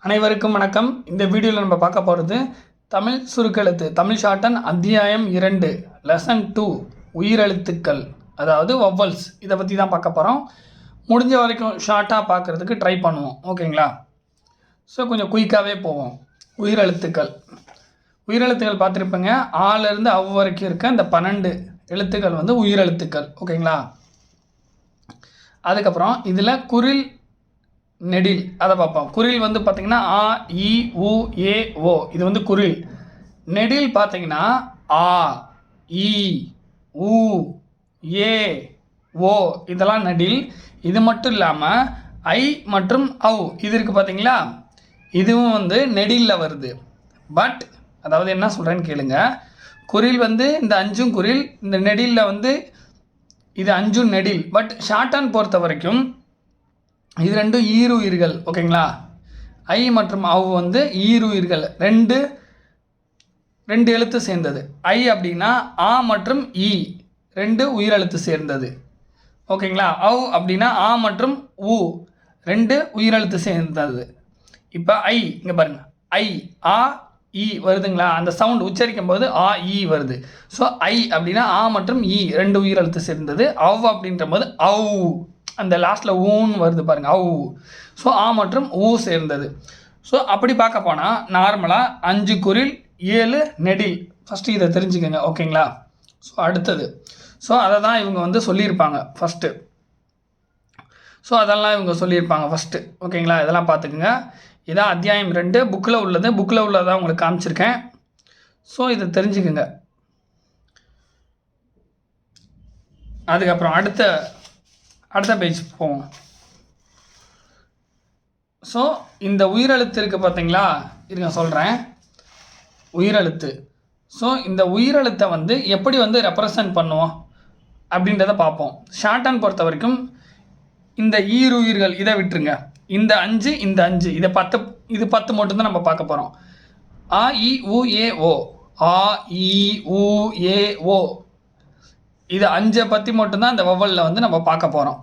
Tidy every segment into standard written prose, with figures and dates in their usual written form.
அனைவருக்கும் வணக்கம். இந்த வீடியோவில் நம்ம பார்க்க போகிறது தமிழ் சுருக்கெழுத்து தமிழ் ஷார்ட்டன் அத்தியாயம் 2 லெசன் 2 உயிரெழுத்துக்கள், அதாவது வவ்வல்ஸ். இதை பற்றி தான் பார்க்க போகிறோம். முடிஞ்ச வரைக்கும் ஷார்ட்டாக பார்க்குறதுக்கு ட்ரை பண்ணுவோம், ஓகேங்களா? ஸோ கொஞ்சம் குயிக்காகவே போவோம். உயிரெழுத்துக்கள் பார்த்துருப்பீங்க. ஆலேருந்து அவ் வரைக்கும் இருக்க இந்த 12 எழுத்துக்கள் வந்து உயிரெழுத்துக்கள், ஓகேங்களா? அதுக்கப்புறம் இதில் குரில் நெடில் அதை பார்ப்போம். குரில் வந்து பார்த்திங்கன்னா ஆ, இ, உ, ஏ, ஓ, இது வந்து குரில். நெடில் பார்த்திங்கன்னா ஆ, இ, உ, ஏ, ஓ, இதெல்லாம் நெடில். இது மட்டும் இல்லாமல் ஐ மற்றும் ஔ இது இருக்குது பார்த்தீங்களா, இதுவும் வந்து நெடிலில் வருது. பட் அதாவது என்ன சொல்கிறேன்னு கேளுங்க. குரில் வந்து இந்த 5 குரில், இந்த நெடிலில் வந்து இது 5 நெடில். பட் ஷார்ட்டான் பொறுத்த வரைக்கும் இது ரெண்டும் ஈருயிர்கள், ஓகேங்களா? ஐ மற்றும் அவ் வந்து ஈருயிர்கள், ரெண்டு எழுத்து சேர்ந்தது. ஐ அப்படின்னா ஆ மற்றும் இ 2 உயிரெழுத்து சேர்ந்தது, ஓகேங்களா? அவ் அப்படின்னா ஆ மற்றும் உ 2 உயிரெழுத்து சேர்ந்தது. இப்போ ஐ இங்கே பாருங்கள், ஐ ஆ இ வருதுங்களா? அந்த சவுண்ட் உச்சரிக்கும் போது ஆ இ வருது. ஸோ ஐ அப்படின்னா ஆ மற்றும் இ 2 உயிரெழுத்து சேர்ந்தது. அவ் அப்படின்ற போது அவ், அந்த லாஸ்ட்டில் ஊன்னு வருது பாருங்கள், அவு. ஸோ ஆ மற்றும் ஊ சேர்ந்தது. ஸோ அப்படி பார்க்க போனால் நார்மலாக 5 குரில் 7 நெடில். ஃபஸ்ட்டு இதை தெரிஞ்சுக்கோங்க, ஓகேங்களா? ஸோ அடுத்தது, ஸோ அதை தான் இவங்க வந்து சொல்லியிருப்பாங்க ஃபஸ்ட்டு. ஸோ அதெல்லாம் இவங்க சொல்லியிருப்பாங்க ஃபஸ்ட்டு, ஓகேங்களா? இதெல்லாம் பார்த்துக்குங்க. இதான் அத்தியாயம் 2 புக்கில் உள்ளதான் உங்களுக்கு காமிச்சிருக்கேன். ஸோ இதை தெரிஞ்சுக்குங்க. அதுக்கப்புறம் அடுத்த பேஜ் போவோம். ஸோ இந்த உயிரெழுத்து இருக்குது பார்த்தீங்களா, இருங்க சொல்கிறேன். உயிரெழுத்து. ஸோ இந்த உயிரெழுத்தை வந்து எப்படி வந்து ரெப்ரசன்ட் பண்ணுவோம் அப்படின்றத பார்ப்போம். ஷார்ட்டான் பொறுத்த வரைக்கும் இந்த ஈருயிர்கள் இதை விட்டுருங்க. இந்த 5 இந்த 5 இது 10 மட்டும்தான் நம்ம பார்க்க போகிறோம். ஆ இ உ ஏ ஓ, ஆ இ உ ஏ ஓ, இது 5 பற்றி மட்டும்தான் இந்த வவ்வலில் வந்து நம்ம பார்க்க போகிறோம்,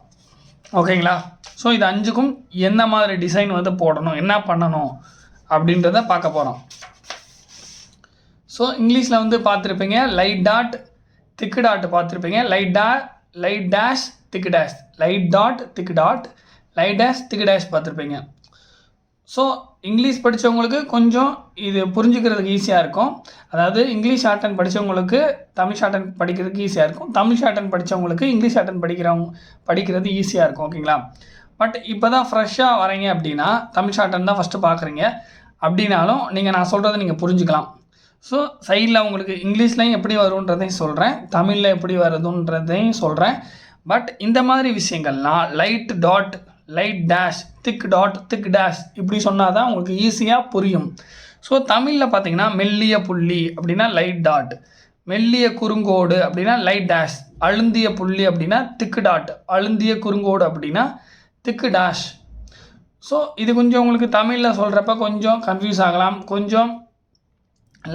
ஓகேங்களா? ஸோ இது 5க்கும் என்ன மாதிரி டிசைன் வந்து போடணும், என்ன பண்ணணும் அப்படின்றத பார்க்க போகிறோம். ஸோ இங்கிலீஷில் வந்து பார்த்துருப்பீங்க, லைட் டாட் திக்கு டாட் பார்த்துருப்பீங்க. லைட் டேஷ் திக்கு டேஷ், லைட் டாட் திக்கு டாட், லைட் டேஷ் திக்கு டேஷ் பார்த்துருப்பீங்க. ஸோ இங்கிலீஷ் படித்தவங்களுக்கு கொஞ்சம் இது புரிஞ்சுக்கிறதுக்கு ஈஸியாக இருக்கும். அதாவது இங்கிலீஷ் ஷார்ட்டன் படித்தவங்களுக்கு தமிழ் ஷார்ட்டன் படிக்கிறதுக்கு ஈஸியாக இருக்கும். தமிழ் ஷார்ட்டன் படித்தவங்களுக்கு இங்கிலீஷ் ஷார்ட்டன் படிக்கிறது ஈஸியாக இருக்கும், ஓகேங்களா? பட் இப்போ தான் ஃப்ரெஷ்ஷாக வரீங்க அப்படின்னா தமிழ் ஷார்ட்டன் தான் ஃபஸ்ட்டு பார்க்குறீங்க அப்படின்னாலும் நான் சொல்கிறத நீங்கள் புரிஞ்சுக்கலாம். ஸோ சைடில் உங்களுக்கு இங்கிலீஷ்லையும் எப்படி வருன்றதையும் சொல்கிறேன், தமிழில் எப்படி வருதுன்றதையும் சொல்கிறேன். பட் இந்த மாதிரி விஷயங்கள்லாம் லைட் டாட், லைட் டேஷ், திக் டாட், திக் டேஷ் இப்படி சொன்னால் தான் உங்களுக்கு ஈஸியாக புரியும். ஸோ தமிழில் பார்த்தீங்கன்னா மெல்லிய புள்ளி அப்படின்னா லைட் டாட், மெல்லிய குறுங்கோடு அப்படின்னா லைட் டேஷ், அழுந்திய புள்ளி அப்படின்னா திக்கு டாட், அழுந்திய குறுங்கோடு அப்படின்னா திக்கு டேஷ். ஸோ இது கொஞ்சம் உங்களுக்கு தமிழில் சொல்கிறப்ப கொஞ்சம் கன்ஃபியூஸ் ஆகலாம், கொஞ்சம்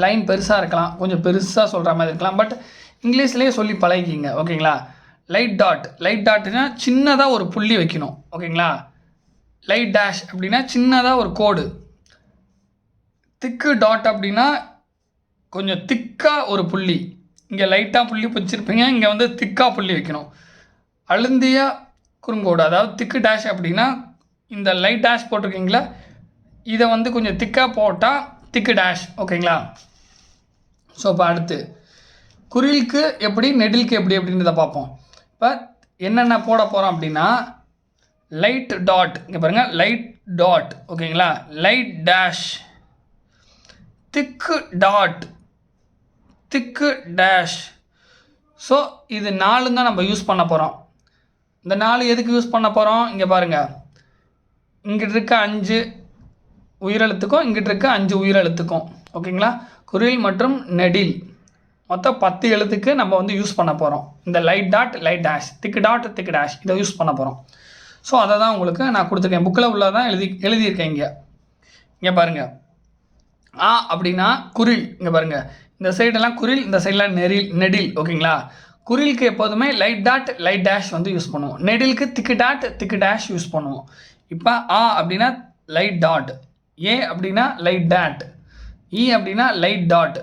லைன் பெருசாக இருக்கலாம், கொஞ்சம் பெருசாக சொல்கிற மாதிரி இருக்கலாம். பட் இங்கிலீஷ்லேயே சொல்லி பழகிக்கிங்க, ஓகேங்களா? லைட் டாட்னா சின்னதாக ஒரு புள்ளி வைக்கணும், ஓகேங்களா? லைட் டேஷ் அப்படின்னா சின்னதாக ஒரு கோடு. திக்கு டாட் அப்படின்னா கொஞ்சம் திக்காக ஒரு புள்ளி. இங்கே லைட்டாக புள்ளி வச்சுருப்பீங்க, இங்கே வந்து திக்காக புள்ளி வைக்கணும். அழுந்திய குறுங்கோடு, அதாவது திக்கு டேஷ் அப்படின்னா இந்த லைட் டேஷ் போட்டிருக்கீங்களா, இதை வந்து கொஞ்சம் திக்காக போட்டால் திக்கு டேஷ், ஓகேங்களா? ஸோ இப்போ அடுத்து குரிலுக்கு எப்படி நெடிலுக்கு எப்படி அப்படின்றத பார்ப்போம். இப்போ என்னென்ன போட போகிறோம் அப்படின்னா லைட் டாட், இங்கே பாருங்கள், லைட் டாட், ஓகேங்களா? லைட் டேஷ், திக்கு டாட், திக்கு டேஷ். ஸோ இது 4 தான் நம்ம யூஸ் பண்ண போகிறோம். இந்த 4 எதுக்கு யூஸ் பண்ண போகிறோம்? இங்கே பாருங்கள், இங்கிட்ட இருக்க 5 உயிரெழுத்துக்கும் இங்கிட்ட இருக்க 5 உயிரெழுத்துக்கும், ஓகேங்களா? குரில் மற்றும் நெடில் மொத்தம் 10 எழுத்துக்கு நம்ம வந்து யூஸ் பண்ண போகிறோம். இந்த லைட் டாட், லைட் டேஷ், திக்கு டாட், திக்கு டேஷ் இதை யூஸ் பண்ண போகிறோம். ஸோ அதை தான் உங்களுக்கு நான் கொடுத்துருக்கேன், புக்கில் உள்ளதான் எழுதியிருக்கேன். இங்கே பாருங்கள், ஆ அப்படின்னா குரில், இங்கே பாருங்கள், இந்த சைடெல்லாம் குரில், இந்த சைடெலாம் நெடில், ஓகேங்களா? குரிலுக்கு எப்போதுமே லைட் டாட், லைட் டேஷ் வந்து யூஸ் பண்ணுவோம். நெடிலுக்கு திக்கு டாட், திக்கு டேஷ் யூஸ் பண்ணுவோம். இப்போ ஆ அப்படின்னா லைட் டாட், ஏ அப்படின்னா லைட் டாட், இ அப்படின்னா லைட் டாட்.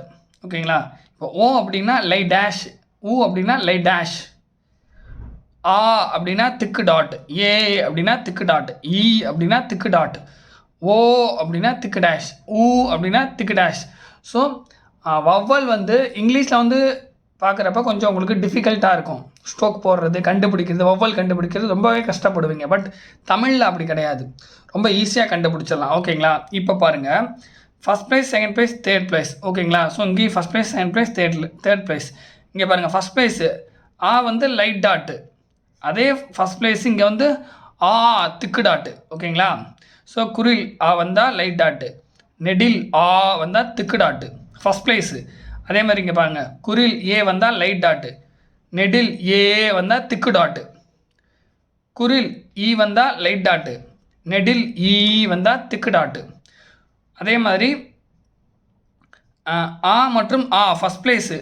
ஓகேங்களா? இப்போ ஓ அப்படின்னா லைட் டேஷ், ஊ அப்படின்னா லைட் டேஷ், ஆ அப்படின்னா திக்கு டாட், ஏ அப்படின்னா திக்கு டாட், இ அப்படின்னா திக்கு டாட், ஓ அப்படின்னா திக்கு டேஷ், ஊ அப்படின்னா திக்கு டேஷ். ஸோ வவ்வல் வந்து இங்கிலீஷில் வந்து பார்க்குறப்ப கொஞ்சம் உங்களுக்கு டிஃபிகல்ட்டாக இருக்கும். ஸ்ட்ரோக் போடுறது, கண்டுபிடிக்கிறது, வவ்வல் கண்டுபிடிக்கிறது ரொம்பவே கஷ்டப்படுவீங்க. பட் தமிழில் அப்படி கிடையாது, ரொம்ப ஈஸியாக கண்டுபிடிச்சிடலாம். ஓகேங்களா? இப்போ பாருங்கள், first prize, second prize, third prize. ஓகேங்களா? ஸோ இங்கேயும் first prize, second prize, third prize. இங்கே பாருங்கள், ஃபஸ்ட் ப்ரைஸு ஆ வந்து லைட் டாட்டு, அதே ஃபஸ்ட் ப்ளேஸ் இங்கே வந்து ஆ திக்கு டாட்டு. ஓகேங்களா? ஸோ குரில் ஆ வந்தால் லைட் டாட்டு, நெடில் ஆ வந்தால் திக்கு டாட்டு ஃபஸ்ட் ப்ளேஸு. அதே மாதிரி இங்கே பாருங்கள், குரில் ஏ வந்தால் லைட் டாட்டு, நெடில் ஏ வந்தால் திக்கு டாட்டு, குரில் ஈ வந்தால் லைட் டாட்டு, நெடில் ஈ வந்தால் திக்கு டாட்டு. அதே மாதிரி ஆ மற்றும் ஆ ஃபஸ்ட் ப்ளேஸு,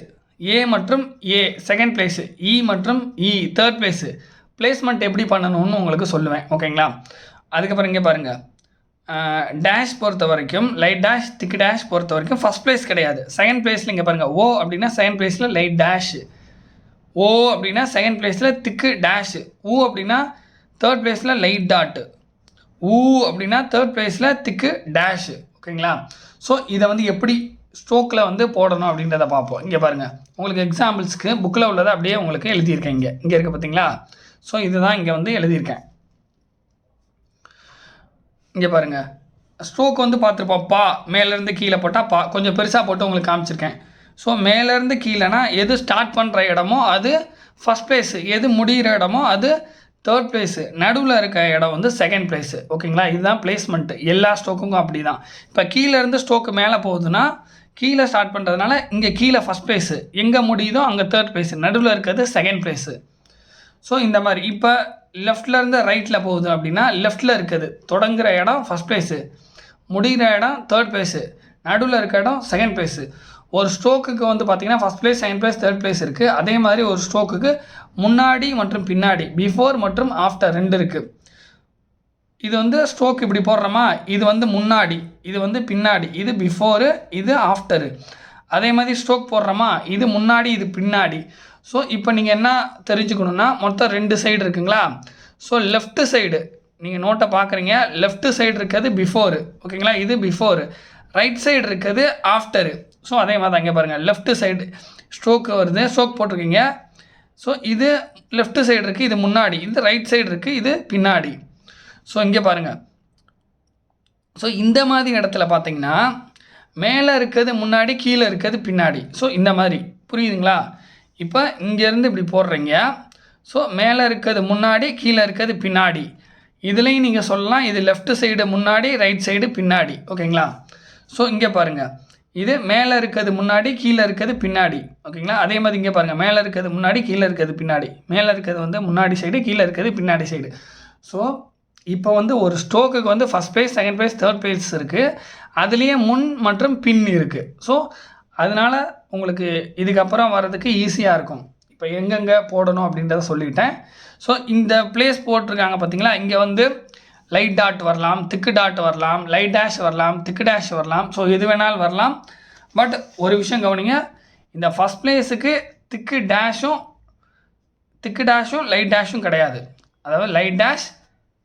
ஏ மற்றும் ஏ செகண்ட் ப்ளேஸு, இ மற்றும் இ தேர்ட் ப்ளேஸு. பிளேஸ்மெண்ட் எப்படி பண்ணணும்னு உங்களுக்கு சொல்லுவேன். ஓகேங்களா? அதுக்கப்புறம் இங்கே பாருங்கள், டேஷ் பொறுத்த வரைக்கும் லைட் டேஷ், திக்கு டேஷ் பொறுத்த வரைக்கும் ஃபஸ்ட் ப்ளேஸ் கிடையாது. செகண்ட் ப்ளேஸில் இங்கே பாருங்கள், ஓ அப்படின்னா செகண்ட் ப்ளேஸில் லைட் டேஷு, ஓ அப்படின்னா செகண்ட் ப்ளேஸில் திக்கு டேஷு, ஊ அப்படின்னா தேர்ட் ப்ளேஸில் லைட் டாட்டு, ஊ அப்படின்னா தேர்ட் ப்ளேஸில் திக்கு டேஷு. ஓகேங்களா? ஸோ இதை வந்து எப்படி ஸ்ட்ரோக்கில் வந்து போடணும் அப்படின்றத பார்ப்போம். இங்கே பாருங்கள், உங்களுக்கு எக்ஸாம்பிள்ஸ்க்கு புக்கில் உள்ளதை அப்படியே உங்களுக்கு எழுதியிருக்கேன். இங்கே இருக்க பார்த்தீங்களா? ஸோ இதுதான் இங்கே வந்து எழுதியிருக்கேன். இங்கே பாருங்கள், ஸ்ட்ரோக் வந்து பார்த்துருப்போம். பா மேலேருந்து கீழே போட்டால் பா, கொஞ்சம் பெருசாக போட்டு உங்களுக்கு காமிச்சிருக்கேன். ஸோ மேலேருந்து கீழேனா எது ஸ்டார்ட் பண்ணுற இடமோ அது ஃபஸ்ட் ப்ளேஸு, எது முடிகிற இடமோ அது தேர்ட் ப்ளேஸு, நடுவில் இருக்க இடம் வந்து செகண்ட் ப்ளேஸு. ஓகேங்களா? இதுதான் பிளேஸ்மெண்ட்டு எல்லா ஸ்ட்ரோக்குக்கும் அப்படி தான். இப்போ கீழேருந்து ஸ்ட்ரோக்கு மேலே போகுதுன்னா கீழே ஸ்டார்ட் பண்ணுறதுனால இங்கே கீழே ஃபஸ்ட் ப்ளேஸு, எங்கே முடியுதோ அங்கே தேர்ட் ப்ளேஸு, நடுவில் இருக்கிறது செகண்ட் ப்ளேஸு. ஸோ இந்த மாதிரி இப்போ லெஃப்ட்லேருந்து ரைட்டில் போகுது அப்படின்னா லெஃப்ட்டில் இருக்குது தொடங்குகிற இடம் ஃபஸ்ட் ப்ளேஸு, முடிகிற இடம் தேர்ட் ப்ளேஸு, நடுவில் இருக்க இடம் செகண்ட் ப்ளேஸு. ஒரு ஸ்ட்ரோக்குக்கு வந்து பார்த்திங்கன்னா first place, second place, third place இருக்குது. அதே மாதிரி ஒரு ஸ்ட்ரோக்குக்கு முன்னாடி மற்றும் பின்னாடி, பிஃபோர் மற்றும் ஆஃப்டர் 2 இருக்குது. இது வந்து ஸ்ட்ரோக் இப்படி போடுறோமா, இது வந்து முன்னாடி, இது வந்து பின்னாடி, இது பிஃபோரு, இது ஆஃப்டரு. அதே மாதிரி ஸ்ட்ரோக் போடுறோமா, இது முன்னாடி, இது பின்னாடி. ஸோ இப்போ நீங்கள் என்ன தெரிஞ்சுக்கணுன்னா, மொத்தம் 2 சைடு இருக்குங்களா? ஸோ லெஃப்ட்டு சைடு நீங்கள் நோட்டை பார்க்குறீங்க, லெஃப்ட்டு சைடு இருக்கிறது பிஃபோரு. ஓகேங்களா? இது பிஃபோரு. ரைட் சைடு இருக்கிறது ஆஃப்டரு. ஸோ அதே மாதிரி தான் இங்கே பாருங்கள், லெஃப்ட்டு சைடு ஸ்ட்ரோக்கு வருது, ஸ்ட்ரோக் போட்டிருக்கீங்க. ஸோ இது லெஃப்ட்டு சைடு இருக்குது, இது முன்னாடி, இது ரைட் சைடு இருக்குது, இது பின்னாடி. ஸோ இங்கே பாருங்கள், ஸோ இந்த மாதிரி இடத்துல பார்த்தீங்கன்னா மேலே இருக்கிறது முன்னாடி, கீழே இருக்கிறது பின்னாடி. ஸோ இந்த மாதிரி புரியுதுங்களா? இப்போ இங்கேருந்து இப்படி போடுறீங்க. ஸோ மேலே இருக்கிறது முன்னாடி, கீழே இருக்கிறது பின்னாடி. இதுலேயும் நீங்கள் சொல்லலாம், இது லெஃப்ட் சைடு முன்னாடி, ரைட் சைடு பின்னாடி. ஓகேங்களா? ஸோ இங்கே பாருங்கள், இது மேலே இருக்கிறது முன்னாடி, கீழே இருக்கிறது பின்னாடி. ஓகேங்களா? அதே மாதிரி இங்கே பாருங்கள், மேலே இருக்கிறது முன்னாடி, கீழே இருக்கிறது பின்னாடி. மேலே இருக்கிறது வந்து முன்னாடி சைடு, கீழே இருக்கிறது பின்னாடி சைடு. ஸோ இப்போ வந்து ஒரு ஸ்ட்ரோக்குக்கு வந்து first place, second place, third place இருக்குது. அதுலேயே முன் மற்றும் பின் இருக்குது. ஸோ அதனால் உங்களுக்கு இதுக்கப்புறம் வர்றதுக்கு ஈஸியாக இருக்கும். இப்போ எங்கெங்கே போடணும் அப்படின்றத சொல்லிட்டேன். ஸோ இந்த பிளேஸ் போட்டிருக்காங்க பார்த்தீங்களா, இங்கே வந்து லைட் டாட் வரலாம், திக்கு டாட் வரலாம், லைட் டேஷ் வரலாம், திக்கு டேஷ் வரலாம். ஸோ எது வேணாலும் வரலாம். பட் ஒரு விஷயம் கவனிங்க, இந்த ஃபஸ்ட் பிளேஸுக்கு திக்கு டேஷும் லைட் டேஷும் கிடையாது. அதாவது லைட் டேஷ்,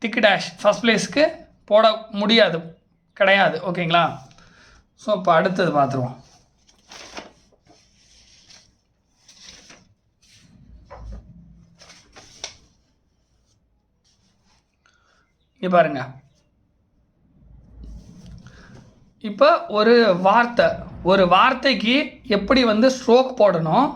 திக்கு டேஷ் ஃபஸ்ட் பிளேஸுக்கு போட முடியாது, கிடையாது. ஓகேங்களா? ஸோ இப்போ அடுத்தது பார்த்துருவோம். இங்கே பாருங்க, இப்போ ஒரு வார்த்தைக்கு எப்படி வந்து ஸ்ட்ரோக் போடணும்,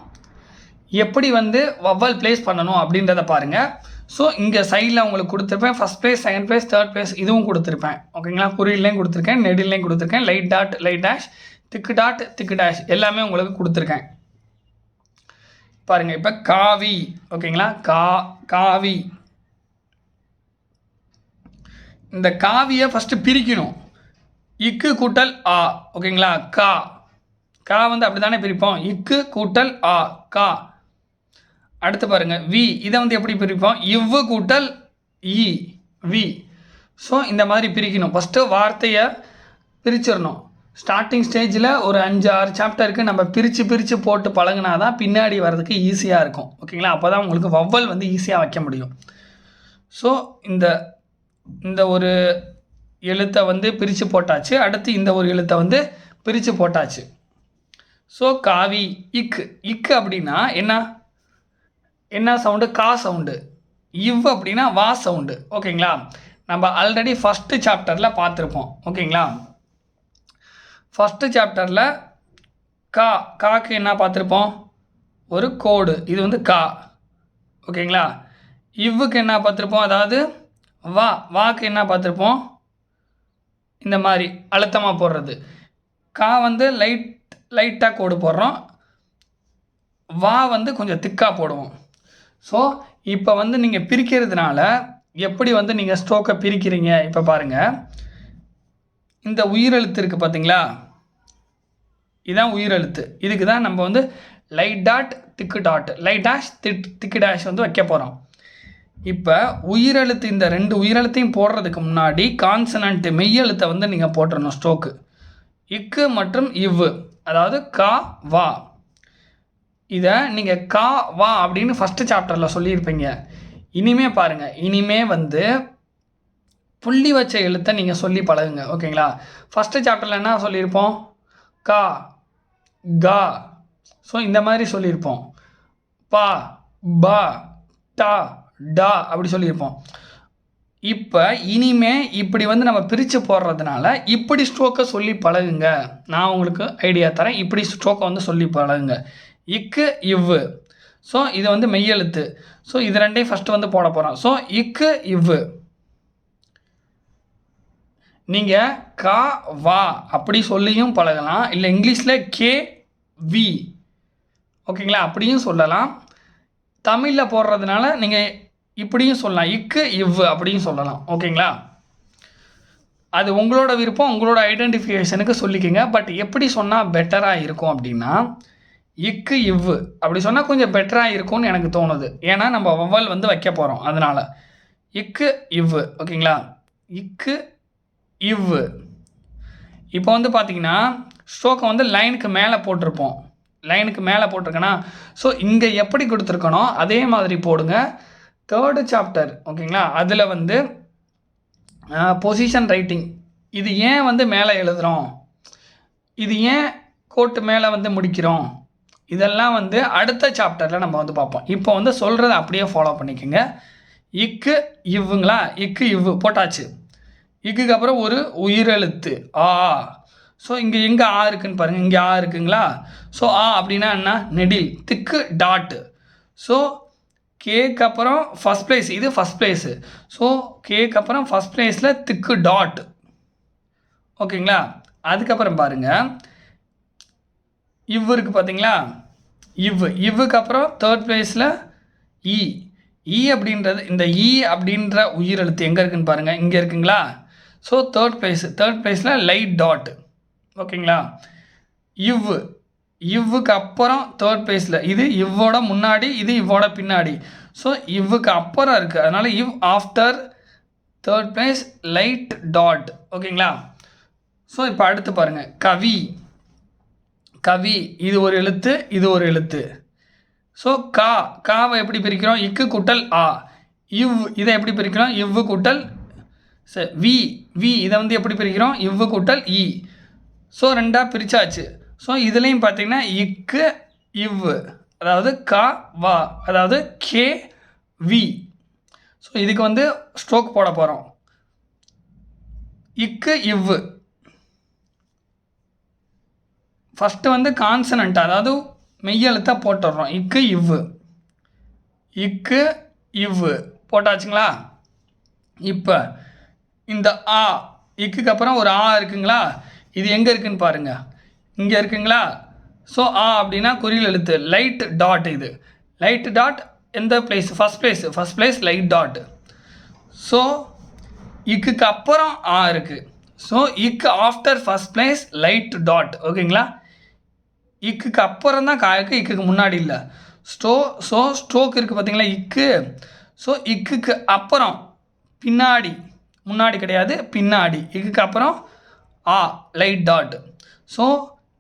எப்படி வந்து வவ்வல் பிளேஸ் பண்ணணும் அப்படின்றத பாருங்கள். ஸோ இங்கே சைடில் உங்களுக்கு கொடுத்துருப்பேன், first place, second place, third place இதுவும் கொடுத்துருப்பேன். ஓகேங்களா? குறியிலையும் கொடுத்துருக்கேன், நெடிலையும் கொடுத்துருக்கேன், லைட் டாட், லைட் டேஷ், திக்கு டாட், திக்கு டேஷ் எல்லாமே உங்களுக்கு கொடுத்துருக்கேன். பாருங்கள், இப்போ காவி. ஓகேங்களா? காவி. இந்த காவியை ஃபஸ்ட்டு பிரிக்கணும். இக்கு கூட்டல் ஆ. ஓகேங்களா? கா வந்து அப்படி தானே பிரிப்போம், இக்கு கூட்டல் ஆ, கா. அடுத்து பாருங்கள், வி. இதை வந்து எப்படி பிரிப்போம், இவ்வு கூட்டல் இ, வி. ஸோ இந்த மாதிரி பிரிக்கணும். ஃபஸ்ட்டு வார்த்தையை பிரிச்சிடணும். ஸ்டார்டிங் ஸ்டேஜில் ஒரு 5-6 சாப்டருக்கு நம்ம பிரித்து போட்டு பழகினா தான் பின்னாடி வர்றதுக்கு ஈஸியாக இருக்கும். ஓகேங்களா? அப்போ தான் உங்களுக்கு வவ்வல் வந்து ஈஸியாக வைக்க முடியும். ஸோ இந்த ஒரு எழுத்தை வந்து பிரித்து போட்டாச்சு. அடுத்து இந்த ஒரு எழுத்தை வந்து பிரித்து போட்டாச்சு. ஸோ காவி இக்கு அப்படின்னா என்ன சவுண்டு? கா சவுண்டு. இவ் அப்படின்னா வா சவுண்டு. ஓகேங்களா? நம்ம ஆல்ரெடி ஃபஸ்ட்டு சாப்டரில் பார்த்துருப்போம். ஓகேங்களா? ஃபஸ்ட்டு சாப்டரில் காக்கு என்ன பார்த்துருப்போம்? ஒரு கோடு. இது வந்து கா. ஓகேங்களா? இவ்வுக்கு என்ன பார்த்துருப்போம்? அதாவது வாக்கு என்ன பார்த்துருப்போம்? இந்த மாதிரி அழுத்தமாக போடுறது. கா வந்து லைட்டாக கோடு போடுறோம். வா வந்து கொஞ்சம் திக்காக போடுவோம். ஸோ இப்போ வந்து நீங்கள் பிரிக்கிறதுனால எப்படி வந்து நீங்கள் ஸ்ட்ரோக்கை பிரிக்கிறீங்க இப்போ பாருங்கள். இந்த உயிரெழுத்து இருக்குது பார்த்தீங்களா? இதுதான் உயிரெழுத்து. இதுக்கு தான் நம்ம வந்து லைட் டாட் திக்கு டாட் லைட் டேஷ் திக்கு டேஷ் வந்து வைக்க போகிறோம். இப்போ உயிரெழுத்து இந்த 2 உயிரெழுத்தையும் போடுறதுக்கு முன்னாடி கான்சனன்ட் மெய்யெழுத்தை வந்து நீங்கள் போட்டுறணும் ஸ்ட்ரோக்கு. இக்கு மற்றும் இவ்வு, அதாவது கா வா. இதை நீங்கள் கா வா அப்படின்னு ஃபஸ்ட்டு சாப்டரில் சொல்லியிருப்பீங்க. இனிமே பாருங்கள், இனிமே வந்து புள்ளி வச்ச எழுத்தை நீங்கள் சொல்லி பழகுங்க. ஓகேங்களா? ஃபஸ்ட்டு சாப்டரில் என்ன சொல்லியிருப்போம்? கா கா. ஸோ இந்த மாதிரி சொல்லியிருப்போம். பா பா டா டா அப்படி சொல்லியிருப்போம். இப்போ இனிமே இப்படி வந்து நம்ம பிரித்து போடுறதுனால இப்படி ஸ்ட்ரோக்கை சொல்லி பழகுங்க. நான் உங்களுக்கு ஐடியா தரேன். இப்படி ஸ்ட்ரோக்கை வந்து சொல்லி பழகுங்க. இக்கு இவ்வு. ஸோ இது வந்து மெய்யெழுத்து. ஸோ இது ரெண்டையும் ஃபஸ்ட்டு வந்து போட போகிறோம். ஸோ இக்கு இவ்வு. நீங்கள் கா வா அப்படி சொல்லியும் பழகலாம். இல்லை இங்கிலீஷில் கே வி. ஓகேங்களா? அப்படியும் சொல்லலாம். தமிழில் போடுறதுனால நீங்கள் இப்படியும் சொல்லலாம். இக்கு இவ்வு அப்படியும் சொல்லலாம். ஓகேங்களா? அது உங்களோட விருப்பம், உங்களோட ஐடென்டிஃபிகேஷனுக்கு சொல்லிக்கோங்க. பட் எப்படி சொன்னால் பெட்டராக இருக்கும் அப்படின்னா, இக்கு இவ்வு அப்படி சொன்னால் கொஞ்சம் பெட்டராக இருக்கும்னு எனக்கு தோணுது. ஏன்னா நம்ம வவ்வல் வந்து வைக்க போகிறோம். அதனால் இக்கு இவ்வு. ஓகேங்களா? இக்கு இவ்வு. இப்போ வந்து பார்த்தீங்கன்னா ஸ்ட்ரோக்கை வந்து லைனுக்கு மேலே போட்டிருப்போம். லைனுக்கு மேலே போட்டிருக்கேன்னா, ஸோ இங்கே எப்படி கொடுத்துருக்கணும் அதே மாதிரி போடுங்க. 3rd சாப்டர் ஓகேங்களா? அதில் வந்து பொசிஷன் ரைட்டிங். இது ஏன் வந்து மேலே எழுதுகிறோம், இது ஏன் கோட்டு மேலே வந்து முடிக்கிறோம், இதெல்லாம் வந்து அடுத்த சாப்டரில் நம்ம வந்து பார்ப்போம். இப்போ வந்து சொல்கிறத அப்படியே ஃபாலோ பண்ணிக்கோங்க. இக்கு இவ்வுங்களா? இக்கு இவ்வு போட்டாச்சு. இக்குக்கு அப்புறம் ஒரு உயிரெழுத்து ஆ. ஸோ இங்கே எங்கே ஆ இருக்குன்னு பாருங்கள். இங்கே ஆ இருக்குங்களா? ஸோ ஆ அப்படின்னா என்ன? நெடில் திக்கு டாட்டு. ஸோ கேக்கு அப்புறம் ஃபஸ்ட் ப்ளேஸ், இது ஃபஸ்ட் ப்ளேஸு. ஸோ கேக்கு அப்புறம் ஃபஸ்ட் ப்ளேஸில் திக்கு டாட். ஓகேங்களா? அதுக்கப்புறம் பாருங்கள் இவ்வு இருக்குது பார்த்தீங்களா? இவ்வுக்கு அப்புறம் 3rd ப்ளேஸில் இ அப்படின்றது, இந்த இ அப்படின்ற உயிரெழுத்து எங்கே இருக்குன்னு பாருங்கள். இங்கே இருக்குங்களா? ஸோ 3rd ப்ளேஸில் லைட் டாட். ஓகேங்களா? இவ்வுக்கு அப்புறம் 3rd ப்ளேஸில், இது இவ்வோட முன்னாடி, இது இவ்வோட பின்னாடி. ஸோ இவ்வுக்கு அப்புறம் இருக்குது, அதனால் இவ் after 3rd place light dot. ஓகேங்களா? ஸோ இப்போ அடுத்து பாருங்கள் கவி. இது ஒரு எழுத்து, இது ஒரு எழுத்து. ஸோ காவை எப்படி பிரிக்கிறோம்? இக்கு கூட்டல் ஆ. இதை எப்படி பிரிக்கிறோம்? இவ்வு கூட்டல் வி. இதை வந்து எப்படி பிரிக்கிறோம்? இவ்வு கூட்டல் இ. ஸோ 2ஆக பிரித்தாச்சு. ஸோ இதுலேயும் பார்த்தீங்கன்னா இக்கு இவ்வு, அதாவது கா வா, அதாவது கே வி. ஸோ இதுக்கு வந்து ஸ்ட்ரோக் போட போகிறோம். இக்கு இவ்வு ஃபஸ்ட்டு வந்து கான்சனன்ட், அதாவது மெய்யெழுத்தாக போட்டுடுறோம். இக்கு இவ்வு போட்டாச்சுங்களா? இப்போ இந்த ஆ, இக்குக்கு அப்புறம் ஒரு ஆ இருக்குங்களா? இது எங்கே இருக்குதுன்னு பாருங்கள். இங்கே இருக்குங்களா? ஸோ ஆ அப்படின்னா குறில் எழுத்து லைட் டாட். இது லைட் டாட் எந்த place? First place light dot. So இக்குக்கு அப்புறம் ஆ இருக்குது. ஸோ இக்கு after first place light dot. ஓகேங்களா? இக்குக்கு அப்புறம் தான் காய்க்கு, இக்குக்கு முன்னாடி இல்லை. ஸோ ஸ்ட்ரோக் இருக்குது பார்த்தீங்களா? இக்கு. ஸோ இக்குக்கு அப்புறம் பின்னாடி, முன்னாடி கிடையாது, பின்னாடி. இக்குக்கு அப்புறம் ஆ லைட் டாட். ஸோ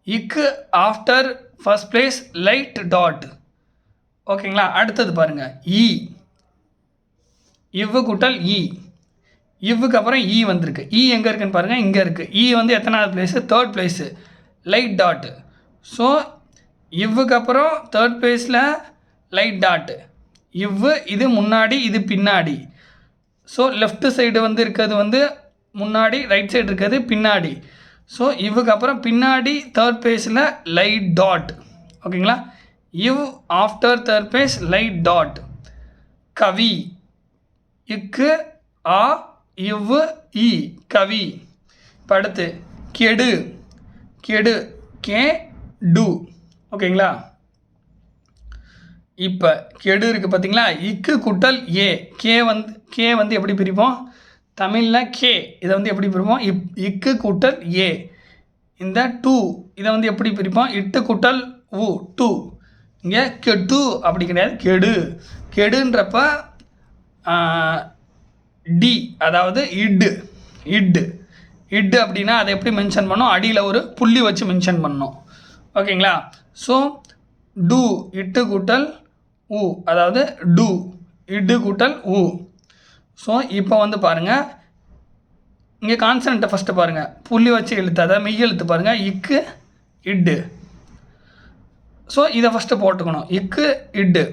இக்கு after first place light dot. ஓகேங்களா. அடுத்தது பாருங்கள் இ, இவ்வு கூட்டல் இ, இவ்வுக்கு அப்புறம் இ வந்திருக்கு. இ எங்கே இருக்குன்னு பாருங்கள், இங்கே இருக்குது. இ வந்து எத்தனாவது place, third place, light dot. So இவ்வுக்கு அப்புறம் தேர்ட் பிளேஸில் லைட் டாட். இவ்வு இது முன்னாடி இது பின்னாடி. ஸோ லெஃப்ட் சைடு வந்து இருக்கிறது வந்து முன்னாடி, ரைட் சைடு இருக்கிறது பின்னாடி. ஸோ இவ்வுக்கு அப்புறம் பின்னாடி தேர்ட் பிளேஸில் லைட் டாட். ஓகேங்களா. இவ் after third place light dot. கவி, இக்கு ஆ இவ்வு இ, கவி. இப்போ அடுத்து கெடு, கெடு கே டு. ஓகேங்களா. இப்போ கெடு இருக்குது பார்த்தீங்களா. இக்கு குட்டல் ஏ, கே வந்து எப்படி பிரிப்போம், தமிழில் கே இதை வந்து எப்படி பிரிப்போம், இக்கு குட்டல் ஏ. இந்த டூ இதை வந்து எப்படி பிரிப்போம், இட்டு குட்டல் உ, டூ. இங்கே கெட்டு அப்படி கிடையாது, கெடு. கெடுன்றப்ப டி, அதாவது இட்டு, இட்டு இட்டு அப்படின்னா அதை எப்படி மென்ஷன் பண்ணோம், அடியில் ஒரு புள்ளி வச்சு மென்ஷன் பண்ணோம். ஓகேங்களா. ஸோ டூ இட்டு கூட்டல் உ, அதாவது டூ இட்டு கூட்டல் உ. ஸோ இப்போ வந்து பாருங்கள், இங்கே கான்சனண்ட்டை ஃபஸ்ட்டு பாருங்கள், புள்ளி வச்சு எழுத்து, அதாவது மெய் எழுத்து பாருங்கள், இக்கு இட்டு. ஸோ இதை ஃபஸ்ட்டு போட்டுக்கணும், இக்கு இட்டு,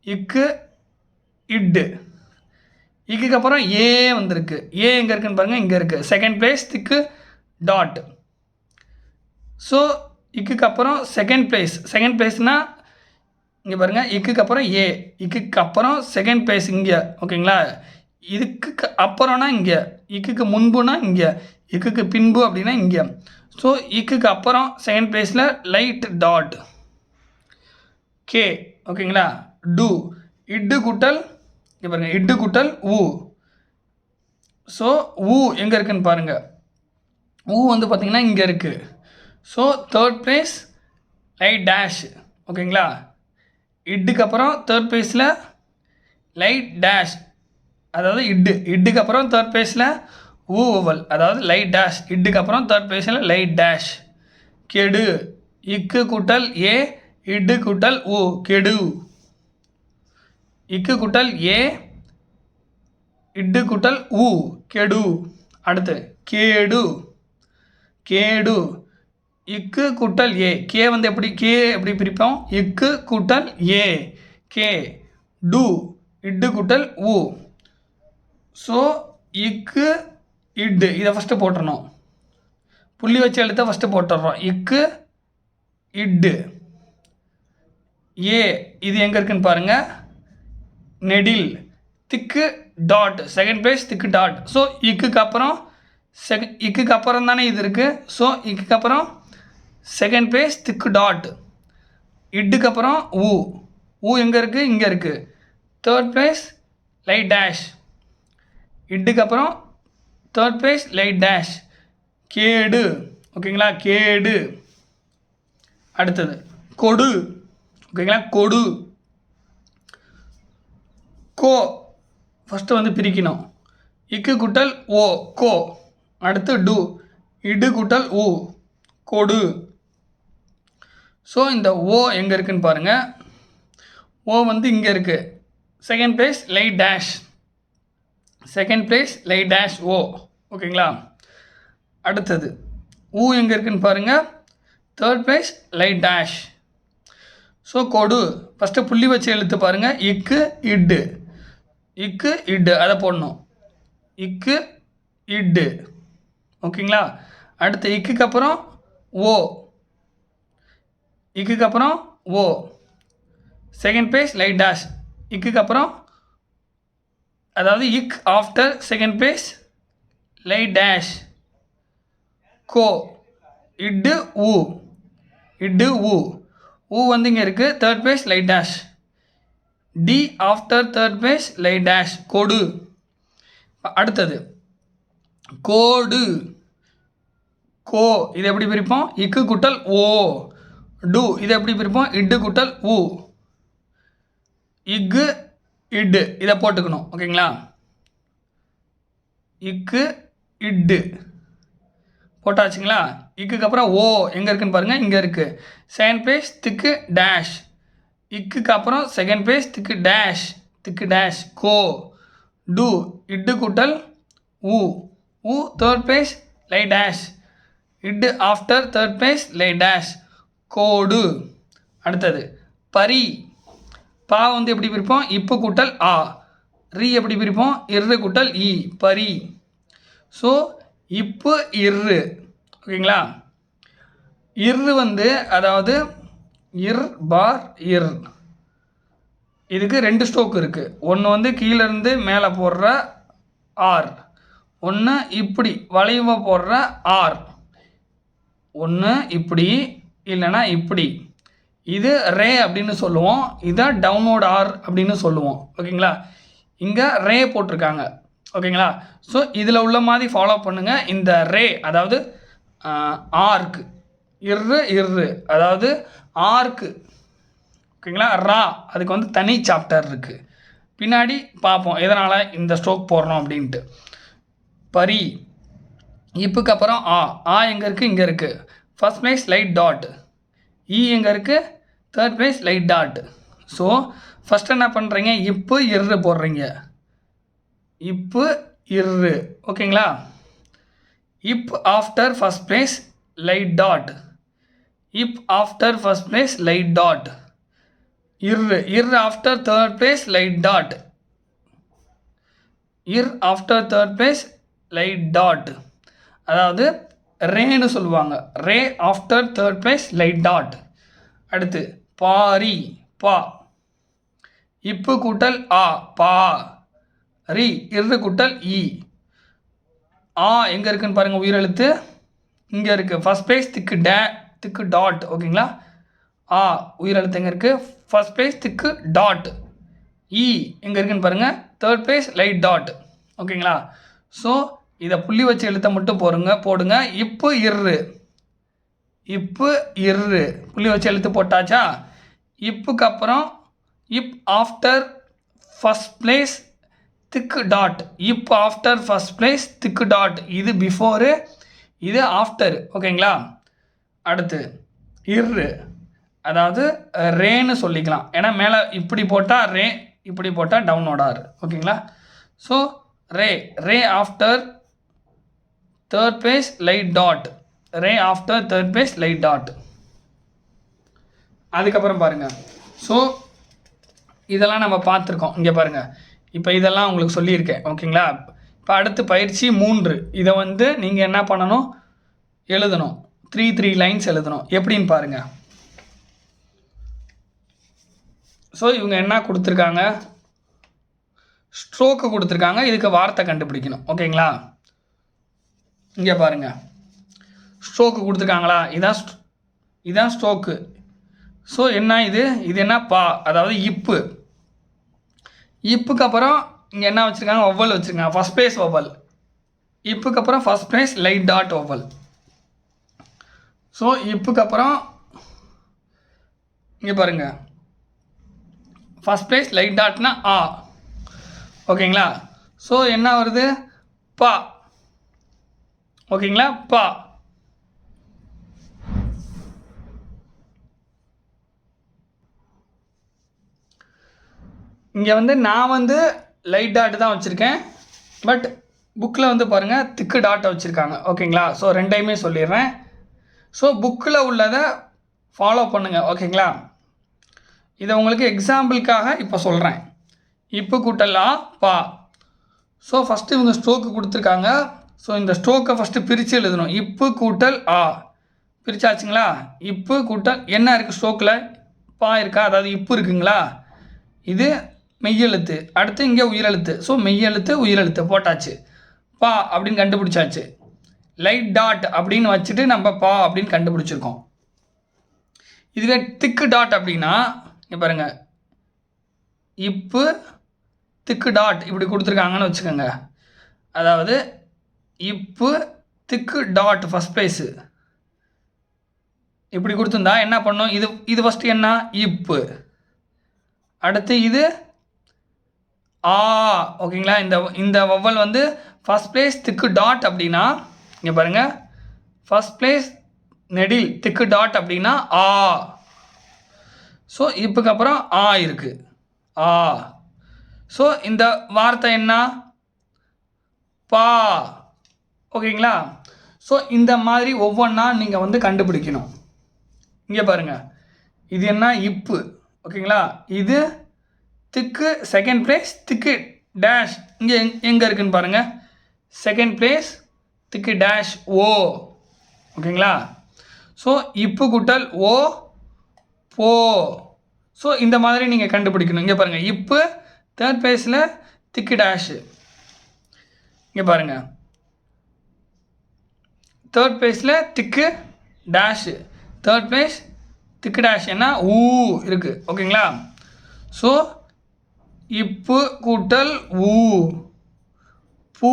இக்கு இட்டு. இக்கு அப்புறம் ஏ வந்திருக்கு. ஏ எங்கே இருக்குன்னு பாருங்கள், இங்கே இருக்குது. Second place thick dot. So இக்கு அப்புறம் செகண்ட் பிளேஸ்னால் இங்கே பாருங்கள், இக்கு அப்புறம் ஏ, இக்கு அப்புறம் செகண்ட் பிளேஸ் இங்கே. ஓகேங்களா. இதுக்கு அப்புறம்னா இங்கே, இக்கு முன்புனா இங்கே, இக்கு பின்பு அப்படின்னா இங்கே. ஸோ இக்கு அப்புறம் செகண்ட் பிளேஸில் லைட் டாட் கே. ஓகேங்களா. டு இட்டு குட்டல், இங்கே பாருங்கள், இட்டு குட்டல் ஊ. ஸோ ஊ எங்கே இருக்குன்னு பாருங்கள், ஊ வந்து பார்த்திங்கன்னா இங்கே இருக்குது. So third place light dash. ஓகேங்களா. இட்டுக்கு அப்புறம் தேர்ட் பிளேஸில் லைட் டேஷ், அதாவது இட்டுக்கு அப்புறம் தேர்ட் பிளேஸில் ஊ ஓவல், அதாவது லைட் டேஷ். இட்டுக்கு அப்புறம் தேர்ட் பிளேஸில் லைட் டேஷ். கெடு இக்கு கூட்டல் ஏ, இட்டு கூட்டல் ஊ, கெடு. இக்கு கூட்டல் ஏ, இட்டு கூட்டல் ஊ, கெடு. அடுத்து கேடு, கேடு இக்கு கூட்டல் ஏ. கே வந்து எப்படி பிரிப்போம், இக்கு கூட்டல் ஏ, கே. டு இட்டு கூட்டல் ஊ. ஸோ இக்கு இட்டு இதை ஃபஸ்ட்டு போட்டுறணும், புள்ளி வச்சு எழுத்த ஃபஸ்ட்டு போட்டுடுறோம். இக்கு இட்டு. ஏ இது எங்கே இருக்குன்னு பாருங்கள், நெடில். திக்கு dot, second place thick dot. So இக்கு அப்புறம் இக்கு அப்புறம் தானே இது இருக்குது. ஸோ இக்கு அப்புறம் செகண்ட் பிளேஸ் திக்கு டாட். இட்டுக்கு அப்புறம் ஊ, ஊ எங்கே இருக்குது, இங்கே இருக்குது. Third place light dash. இட்டுக்கு அப்புறம் தேர்ட் பிளேஸ் லைட் டேஷ். கேடு. ஓகேங்களா. கேடு. அடுத்தது கொடு. ஓகேங்களா. கொடு. கோ ஃபஸ்ட்டு வந்து பிரிக்கணும். இக்கு குட்டல் ஓ, கோ. அடுத்து டு இடு குட்டல் ஊ, கொடு. ஸோ இந்த ஓ எங்கே இருக்குன்னு பாருங்கள், ஓ வந்து இங்கே இருக்குது. Second place light dash, second place light dash ஓ. ஓகேங்களா. அடுத்தது ஊ எங்கே இருக்குன்னு பாருங்கள், third place light dash. So கொடு ஃபஸ்ட்டு புள்ளி வச்சு எழுத்து பாருங்கள், இக்கு இட்டு, இக்கு இட்டு அதை போடணும், இக்கு இட்டு. ஓகேங்களா. அடுத்து இக்குக்கு அப்புறம் ஓ, இக்குக்கு அப்புறம் ஓ, செகண்ட் பிளேஸ் லைட் டேஷ். இக்குக்கு அப்புறம், அதாவது இக் after second place light dash, கோ. இட்டு ஊ, இட்டு ஊ, ஊ வந்து இங்கே இருக்குது. Third place light dash. டி after third place light dash, கொடு. அடுத்தது கோடு. கோ இது எப்படி பிரிப்போம், இக்கு குட்டல் ஓ. டு இதை எப்படி பிரிப்போம், இட்டு குட்டல் ஊ. இக்கு இட்டு இதை போட்டுக்கணும். ஓகேங்களா. இக்கு இட்டு போட்டாச்சுங்களா. இக்குக்கு அப்புறம் ஓ எங்கே இருக்குன்னு பாருங்கள், இங்கே இருக்குது. செகண்ட் பிளேஸ் திக்கு டேஷ். இக்குக்கு அப்புறம் செகண்ட் பிளேஸ் திக்கு டேஷ், திக்கு டேஷ் கோ. டு இட்டு கூட்டல் ஊ, ஊ தேர்ட் பிளேஸ் லை டேஷ். இட்டு ஆஃப்டர் தேர்ட் பிளேஸ் லை டேஷ், கோடு. அடுத்தது பரி. பா வந்து எப்படி பிரிப்போம், இப்பு கூட்டல் ஆ. ரீ எப்படி பிரிப்போம், இரு கூட்டல் இ, பரி. ஸோ இப்பு இரு, ஓகேங்களா. இரு வந்து அதாவது இர் பார் இர், இதுக்கு 2 ஸ்ட்ரோக் இருக்குது. ஒன்று வந்து கீழேருந்து மேலே போடுற ஆர், ஒன்று இப்படி வளைவாக போடுற ஆர். ஒன்று இப்படி இல்லைன்னா இப்படி. இது ரே அப்படின்னு சொல்லுவோம், இதை டவுன்வோர்ட் ஆர் அப்படின்னு சொல்லுவோம், ஓகேங்களா. இங்கே ரே போட்டிருக்காங்க, ஓகேங்களா. ஸோ இதில் உள்ள மாதிரி ஃபாலோ பண்ணுங்கள். இந்த ரே அதாவது ஆர்க்கு, இரு அதாவது ஆர்க்கு, ஓகேங்களா. ரா அதுக்கு வந்து தனி சாப்டர் இருக்குது, பின்னாடி பார்ப்போம் எதனால் இந்த ஸ்ட்ரோக் போடுறோம் அப்படின்ட்டு. பரி. இப்புக்கு அப்புறம் ஆ எங்கே இருக்குது, இங்கே இருக்குது. First place light dot. இ எங்கே இருக்குது, third place light dot. So first என்ன பண்ணுறீங்க, இப்பு இரு போடுறீங்க, இப்பு இரு, ஓகேங்களா. இப் after first place light dot, இப் after first place light dot. இர் after third place light dot, இர் after third place light dot. அதாவது ரேன்னு சொல்லுவாங்க, ரே after third place light dot. அடுத்து பாரி. பா இப்பு கூட்டல் ஆ, பா. ரி இரு கூட்டல் இ. ஆ எங்கே இருக்குன்னு பாருங்கள், உயிரெழுத்து இங்கே இருக்குது. ஃபர்ஸ்ட் பிளேஸ் திக்கு டாட், ஓகேங்களா. ஆ உயிரெழுத்து எங்கே இருக்குது, ஃபர்ஸ்ட் பிளேஸ் திக்கு டாட். இ எங்கே இருக்குன்னு பாருங்கள், தேர்ட் பிளேஸ் லைட் டாட், ஓகேங்களா. ஸோ இதை புள்ளி வச்சு எழுத்த மட்டும் போடுங்க. இப்பு இரு, இப்பு இரு புள்ளி வச்சு எழுத்து போட்டாச்சா. இப்புக்கு அப்புறம் இப் after first place thick dot, இப் after first place thick dot. இது பிஃபோரு, இது ஆஃப்டர், ஓகேங்களா. அடுத்து இரு அதாவது ரேன்னு சொல்லிக்கலாம், ஏன்னா மேலே இப்படி போட்டால் ரே, இப்படி போட்டால் டவுனோடார், ஓகேங்களா. ஸோ ரே after third place light dot, ரே after third place light dot. அதுக்கப்புறம் பாருங்கள். ஸோ இதெல்லாம் நம்ம பார்த்துருக்கோம், இங்கே பாருங்கள். இப்போ இதெல்லாம் உங்களுக்கு சொல்லியிருக்கேன், ஓகேங்களா. இப்போ அடுத்து பயிற்சி 3. இதை வந்து நீங்கள் என்ன பண்ணணும், எழுதணும். 3 லைன்ஸ் எழுதணும். எப்படின்னு பாருங்கள். ஸோ இவங்க என்ன கொடுத்துருக்காங்க, ஸ்ட்ரோக்கு கொடுத்துருக்காங்க, இதுக்கு வார்த்தை கண்டுபிடிக்கணும், ஓகேங்களா. இங்கே பாருங்கள், ஸ்ட்ரோக்கு கொடுத்துருக்காங்களா, இதான் ஸ்ட்ரோக்கு. ஸோ என்ன இது என்ன பா, அதாவது இப்பு. இப்புக்கு அப்புறம் இங்கே என்ன வச்சுருக்காங்க, ஒவ்வல் வச்சுருக்காங்க, ஃபஸ்ட் பிளேஸ் ஒவ்வல். இப்புக்கு அப்புறம் ஃபஸ்ட் பிளேஸ் லைட் டாட் ஒவ்வல். ஸோ இப்புக்கு அப்புறம் இங்கே பாருங்கள், ஃபஸ்ட் பிளேஸ் லைட் டாட்னா ஆ, ஓகேங்களா. ஸோ என்ன வருது, பா, ஓகேங்களா, பா. இங்கே வந்து நான் வந்து லைட் டாட் தான் வச்சுருக்கேன், பட் புக்கில் வந்து பாருங்கள் திக்கு டாட்டை வச்சுருக்காங்க, ஓகேங்களா. ஸோ ரெண்டையுமே சொல்லிடுறேன். ஸோ புக்கில் உள்ளதை ஃபாலோ பண்ணுங்கள், ஓகேங்களா. இதை உங்களுக்கு எக்ஸாம்பிளுக்காக இப்போ சொல்கிறேன். இப்பு கூட்டலா பா. ஸோ ஃபஸ்ட்டு இவங்க ஸ்ட்ரோக்கு கொடுத்துருக்காங்க. ஸோ இந்த ஸ்ட்ரோக்கை ஃபஸ்ட்டு பிரித்து எழுதணும். இப்பு கூட்டல் ஆ பிரித்தாச்சுங்களா. இப்பு கூட்டல் என்ன இருக்குது ஸ்ட்ரோக்கில், பா இருக்கா, அதாவது இப்பு இருக்குங்களா. இது மெய்யெழுத்து, அடுத்து இங்கே உயிரெழுத்து. ஸோ மெய்யெழுத்து உயிரெழுத்து போட்டாச்சு, பா அப்படின்னு கண்டுபிடிச்சாச்சு. லைட் டாட் அப்படின்னு வச்சுட்டு நம்ம பா அப்படின்னு கண்டுபிடிச்சிருக்கோம். இதுவே திக்கு டாட் அப்படின்னா இங்கே பாருங்கள், இப்பு திக்கு டாட் இப்படி கொடுத்துருக்காங்கன்னு வச்சுக்கோங்க. அதாவது இப்பு திக்கு டாட் ஃபஸ்ட் பிளேஸு இப்படி கொடுத்துருந்தா என்ன பண்ணோம், இது ஃபஸ்ட்டு என்ன இப்பு, அடுத்து இது ஆ, ஓகேங்களா. இந்த வவ்வல் வந்து ஃபஸ்ட் பிளேஸ் திக்கு டாட் அப்படின்னா இங்கே பாருங்கள், ஃபஸ்ட் பிளேஸ் நெடில் திக்கு டாட் அப்படின்னா ஆ. ஸோ இப்போக்கு அப்புறம் ஆ இருக்குது, ஆ. ஸோ இந்த வார்த்தை என்ன? பா. ஓகேங்களா? ஸோ இந்த மாதிரி ஒவ்வொன்றா நீங்கள் வந்து கண்டுபிடிக்கணும். இங்கே பாருங்கள், இது என்ன? இப்பு. ஓகேங்களா? இது திக்கு செகண்ட் பிளேஸ் திக்கு டேஷ். இங்கே எங்கே இருக்குதுன்னு பாருங்கள், செகண்ட் பிளேஸ் திக்கு டேஷ் ஓ. ஓகேங்களா? ஸோ இப்பு கூட்டல் ஓ போ. ஸோ இந்த மாதிரி நீங்கள் கண்டுபிடிக்கணும். இங்கே பாருங்கள், இப்பு தேர்ட் பிளேஸில் திக்கு டேஷு. இங்கே பாருங்கள், தேர்ட் பிளேஸில் திக்கு டேஷு, தேர்ட் பிளேஸ் திக்கு டேஷ் என்ன? ஊ இருக்குது. ஓகேங்களா? ஸோ இப்பு கூட்டல் ஊ பூ.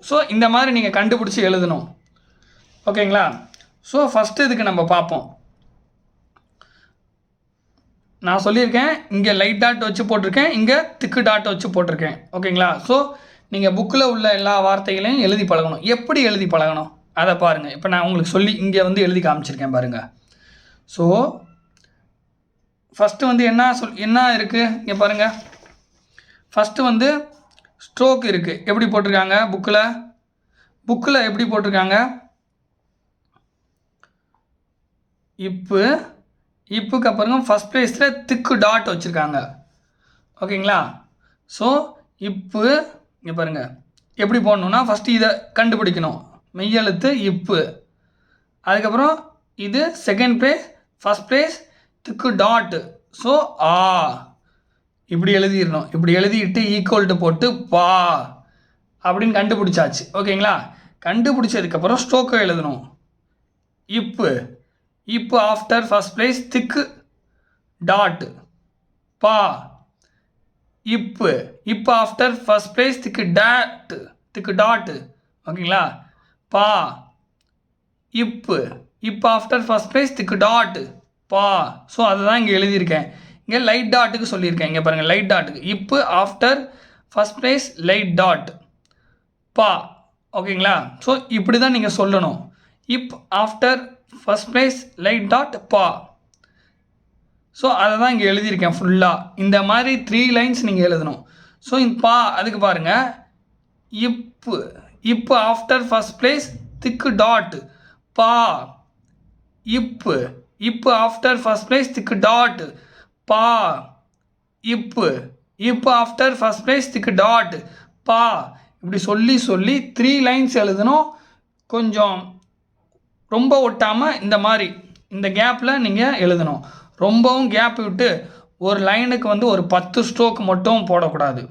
ஸோ இந்த மாதிரி நீங்கள் கண்டுபிடிச்சி எழுதணும். ஓகேங்களா? ஸோ ஃபஸ்ட்டு இதுக்கு நம்ம பார்ப்போம். நான் சொல்லியிருக்கேன், இங்கே லைட் டாட் வச்சு போட்டிருக்கேன், இங்கே திக்கு டாட் வச்சு போட்டிருக்கேன். ஓகேங்களா? ஸோ நீங்கள் புக்கில் உள்ள எல்லா வார்த்தைகளையும் எழுதி பழகணும். எப்படி எழுதி பழகணும் அதை பாருங்கள். இப்போ நான் உங்களுக்கு சொல்லி இங்கே வந்து எழுதி காமிச்சிருக்கேன் பாருங்கள். ஸோ ஃபஸ்ட்டு வந்து என்ன இருக்குது இங்கே பாருங்கள். ஃபஸ்ட்டு வந்து ஸ்ட்ரோக் இருக்குது. எப்படி போட்டிருக்காங்க புக்கில் எப்படி போட்டிருக்காங்க? இப்புக்கு அப்புறம் ஃபஸ்ட் பிளேஸில் திக்கு டாட் வச்சுருக்காங்க. ஓகேங்களா? ஸோ இப்பு இங்கே பாருங்கள், எப்படி போடணுன்னா ஃபஸ்ட்டு இதை கண்டுபிடிக்கணும். மெய்யெழுத்து இப்பு, அதுக்கப்புறம் இது செகண்ட் பிளேஸ், ஃபஸ்ட் பிளேஸ் திக்கு டாட்டு. ஸோ ஆ இப்படி எழுதிடணும். இப்படி எழுதிட்டு ஈக்குவல்ட்டு போட்டு பா அப்படின்னு கண்டுபிடிச்சாச்சு. ஓகேங்களா? கண்டுபிடிச்சதுக்கப்புறம் ஸ்ட்ரோக்கை எழுதணும். இப்பு after first place thick dot பா. இப்பு after first place thick dot. ஓகேங்களா? பா. இப்பு after first place thick dot பா. ஸோ அதை தான் இங்கே எழுதியிருக்கேன். இங்கே லைட் டாட்டுக்கு சொல்லியிருக்கேன். இங்கே பாருங்கள், லைட் டாட்டுக்கு இப்பு after first place light dot பா. ஓகேங்களா? ஸோ இப்படி தான் நீங்கள் சொல்லணும். இப் after first place light dot பா. ஸோ அதை தான் இங்கே எழுதியிருக்கேன் ஃபுல்லாக. இந்த மாதிரி 3 லைன்ஸ் நீங்கள் எழுதணும். ஸோ இந்த பா அதுக்கு பாருங்கள், இப்பு after first place thick dot பா. இப்பு after first place thick dot பா. இப்பு after first place thick dot பா. இப்படி சொல்லி 3 லைன்ஸ் எழுதணும். கொஞ்சம் ரொம்ப ஒட்டாமல் இந்த மாதிரி இந்த கேப்பில் நீங்கள் எழுதணும். ரொம்பவும் கேப் விட்டு ஒரு லைனுக்கு வந்து ஒரு 10 ஸ்ட்ரோக் மட்டும் போடக்கூடாது.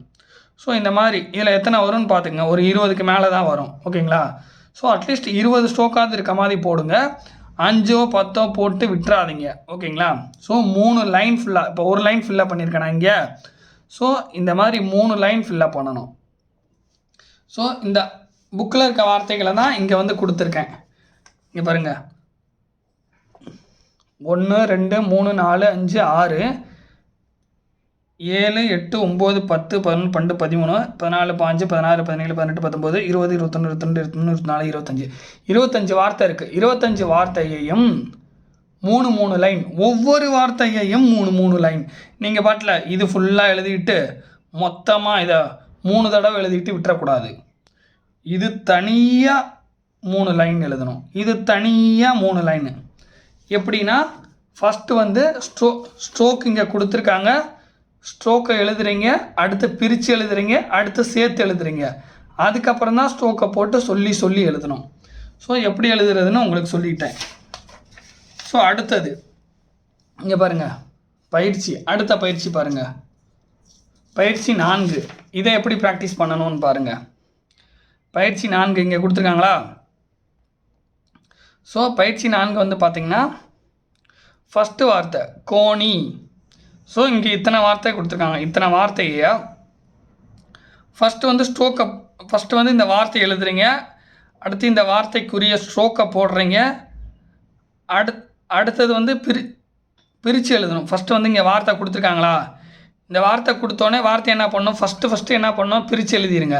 ஸோ இந்த மாதிரி இதில் எத்தனை வரும்னு பார்த்துங்க, ஒரு 20க்கு மேலே தான் வரும். ஓகேங்களா? ஸோ அட்லீஸ்ட் 20 ஸ்ட்ரோக்காவது இருக்க மாதிரி போடுங்க. 5ஓ 10ஓ போட்டு விட்டுறாதீங்க. ஓகேங்களா? ஸோ 3 லைன் ஃபுல்லாக, இப்போ ஒரு லைன் ஃபில்லப் பண்ணியிருக்கேன் நான் இங்கே. ஸோ இந்த மாதிரி 3 லைன் ஃபில்லப் பண்ணணும். ஸோ இந்த புக்கில் இருக்க வார்த்தைகளை தான் இங்கே வந்து கொடுத்துருக்கேன். இங்கே பாருங்கள், 1 2 3 4 5 6 7 8 9 10 11 12 13 14 15 16 17 18 19 20 21 22 23 24 25 வார்த்தை இருக்குது. 25 வார்த்தையையும் 3 லைன், ஒவ்வொரு வார்த்தையையும் 3 லைன். நீங்கள் பாட்டில் இது ஃபுல்லாக எழுதிட்டு மொத்தமாக இதை 3 தடவை எழுதிட்டு விட்டுறக்கூடாது. இது தனியாக 3 லைன் எழுதணும், இது தனியாக 3 லைனு. எப்படின்னா ஃபஸ்ட்டு வந்து ஸ்ட்ரோக் இங்கே கொடுத்துருக்காங்க, ஸ்ட்ரோக்கை எழுதுறீங்க, அடுத்து பிரித்து எழுதுறீங்க, அடுத்து சேர்த்து எழுதுறீங்க, அதுக்கப்புறம் தான் ஸ்ட்ரோக்கை போட்டு சொல்லி எழுதணும். ஸோ எப்படி எழுதுறதுன்னு உங்களுக்கு சொல்லிட்டேன். ஸோ அடுத்தது இங்கே பாருங்கள், பயிற்சி, அடுத்த பயிற்சி பாருங்கள், பயிற்சி 4. இதை எப்படி ப்ராக்டிஸ் பண்ணணும்னு பாருங்கள். பயிற்சி 4 இங்கே கொடுத்துருக்காங்களா? ஸோ பயிற்சி 4 வந்து பார்த்திங்கன்னா ஃபஸ்ட்டு வார்த்தை கோணி. ஸோ இங்கே இத்தனை வார்த்தை கொடுத்துருக்காங்க. இத்தனை வார்த்தையா ஃபஸ்ட்டு வந்து ஸ்ட்ரோக்கை, ஃபஸ்ட்டு வந்து இந்த வார்த்தை எழுதுறீங்க, அடுத்து இந்த வார்த்தைக்குரிய ஸ்ட்ரோக்கை போடுறீங்க, அடுத்தது வந்து பிரித்து எழுதணும். ஃபஸ்ட்டு வந்து இங்கே வார்த்தை கொடுத்துருக்காங்களா, இந்த வார்த்தை கொடுத்தோன்னே வார்த்தை என்ன பண்ணணும், ஃபஸ்ட்டு என்ன பண்ணணும், பிரித்து எழுதிடுங்க.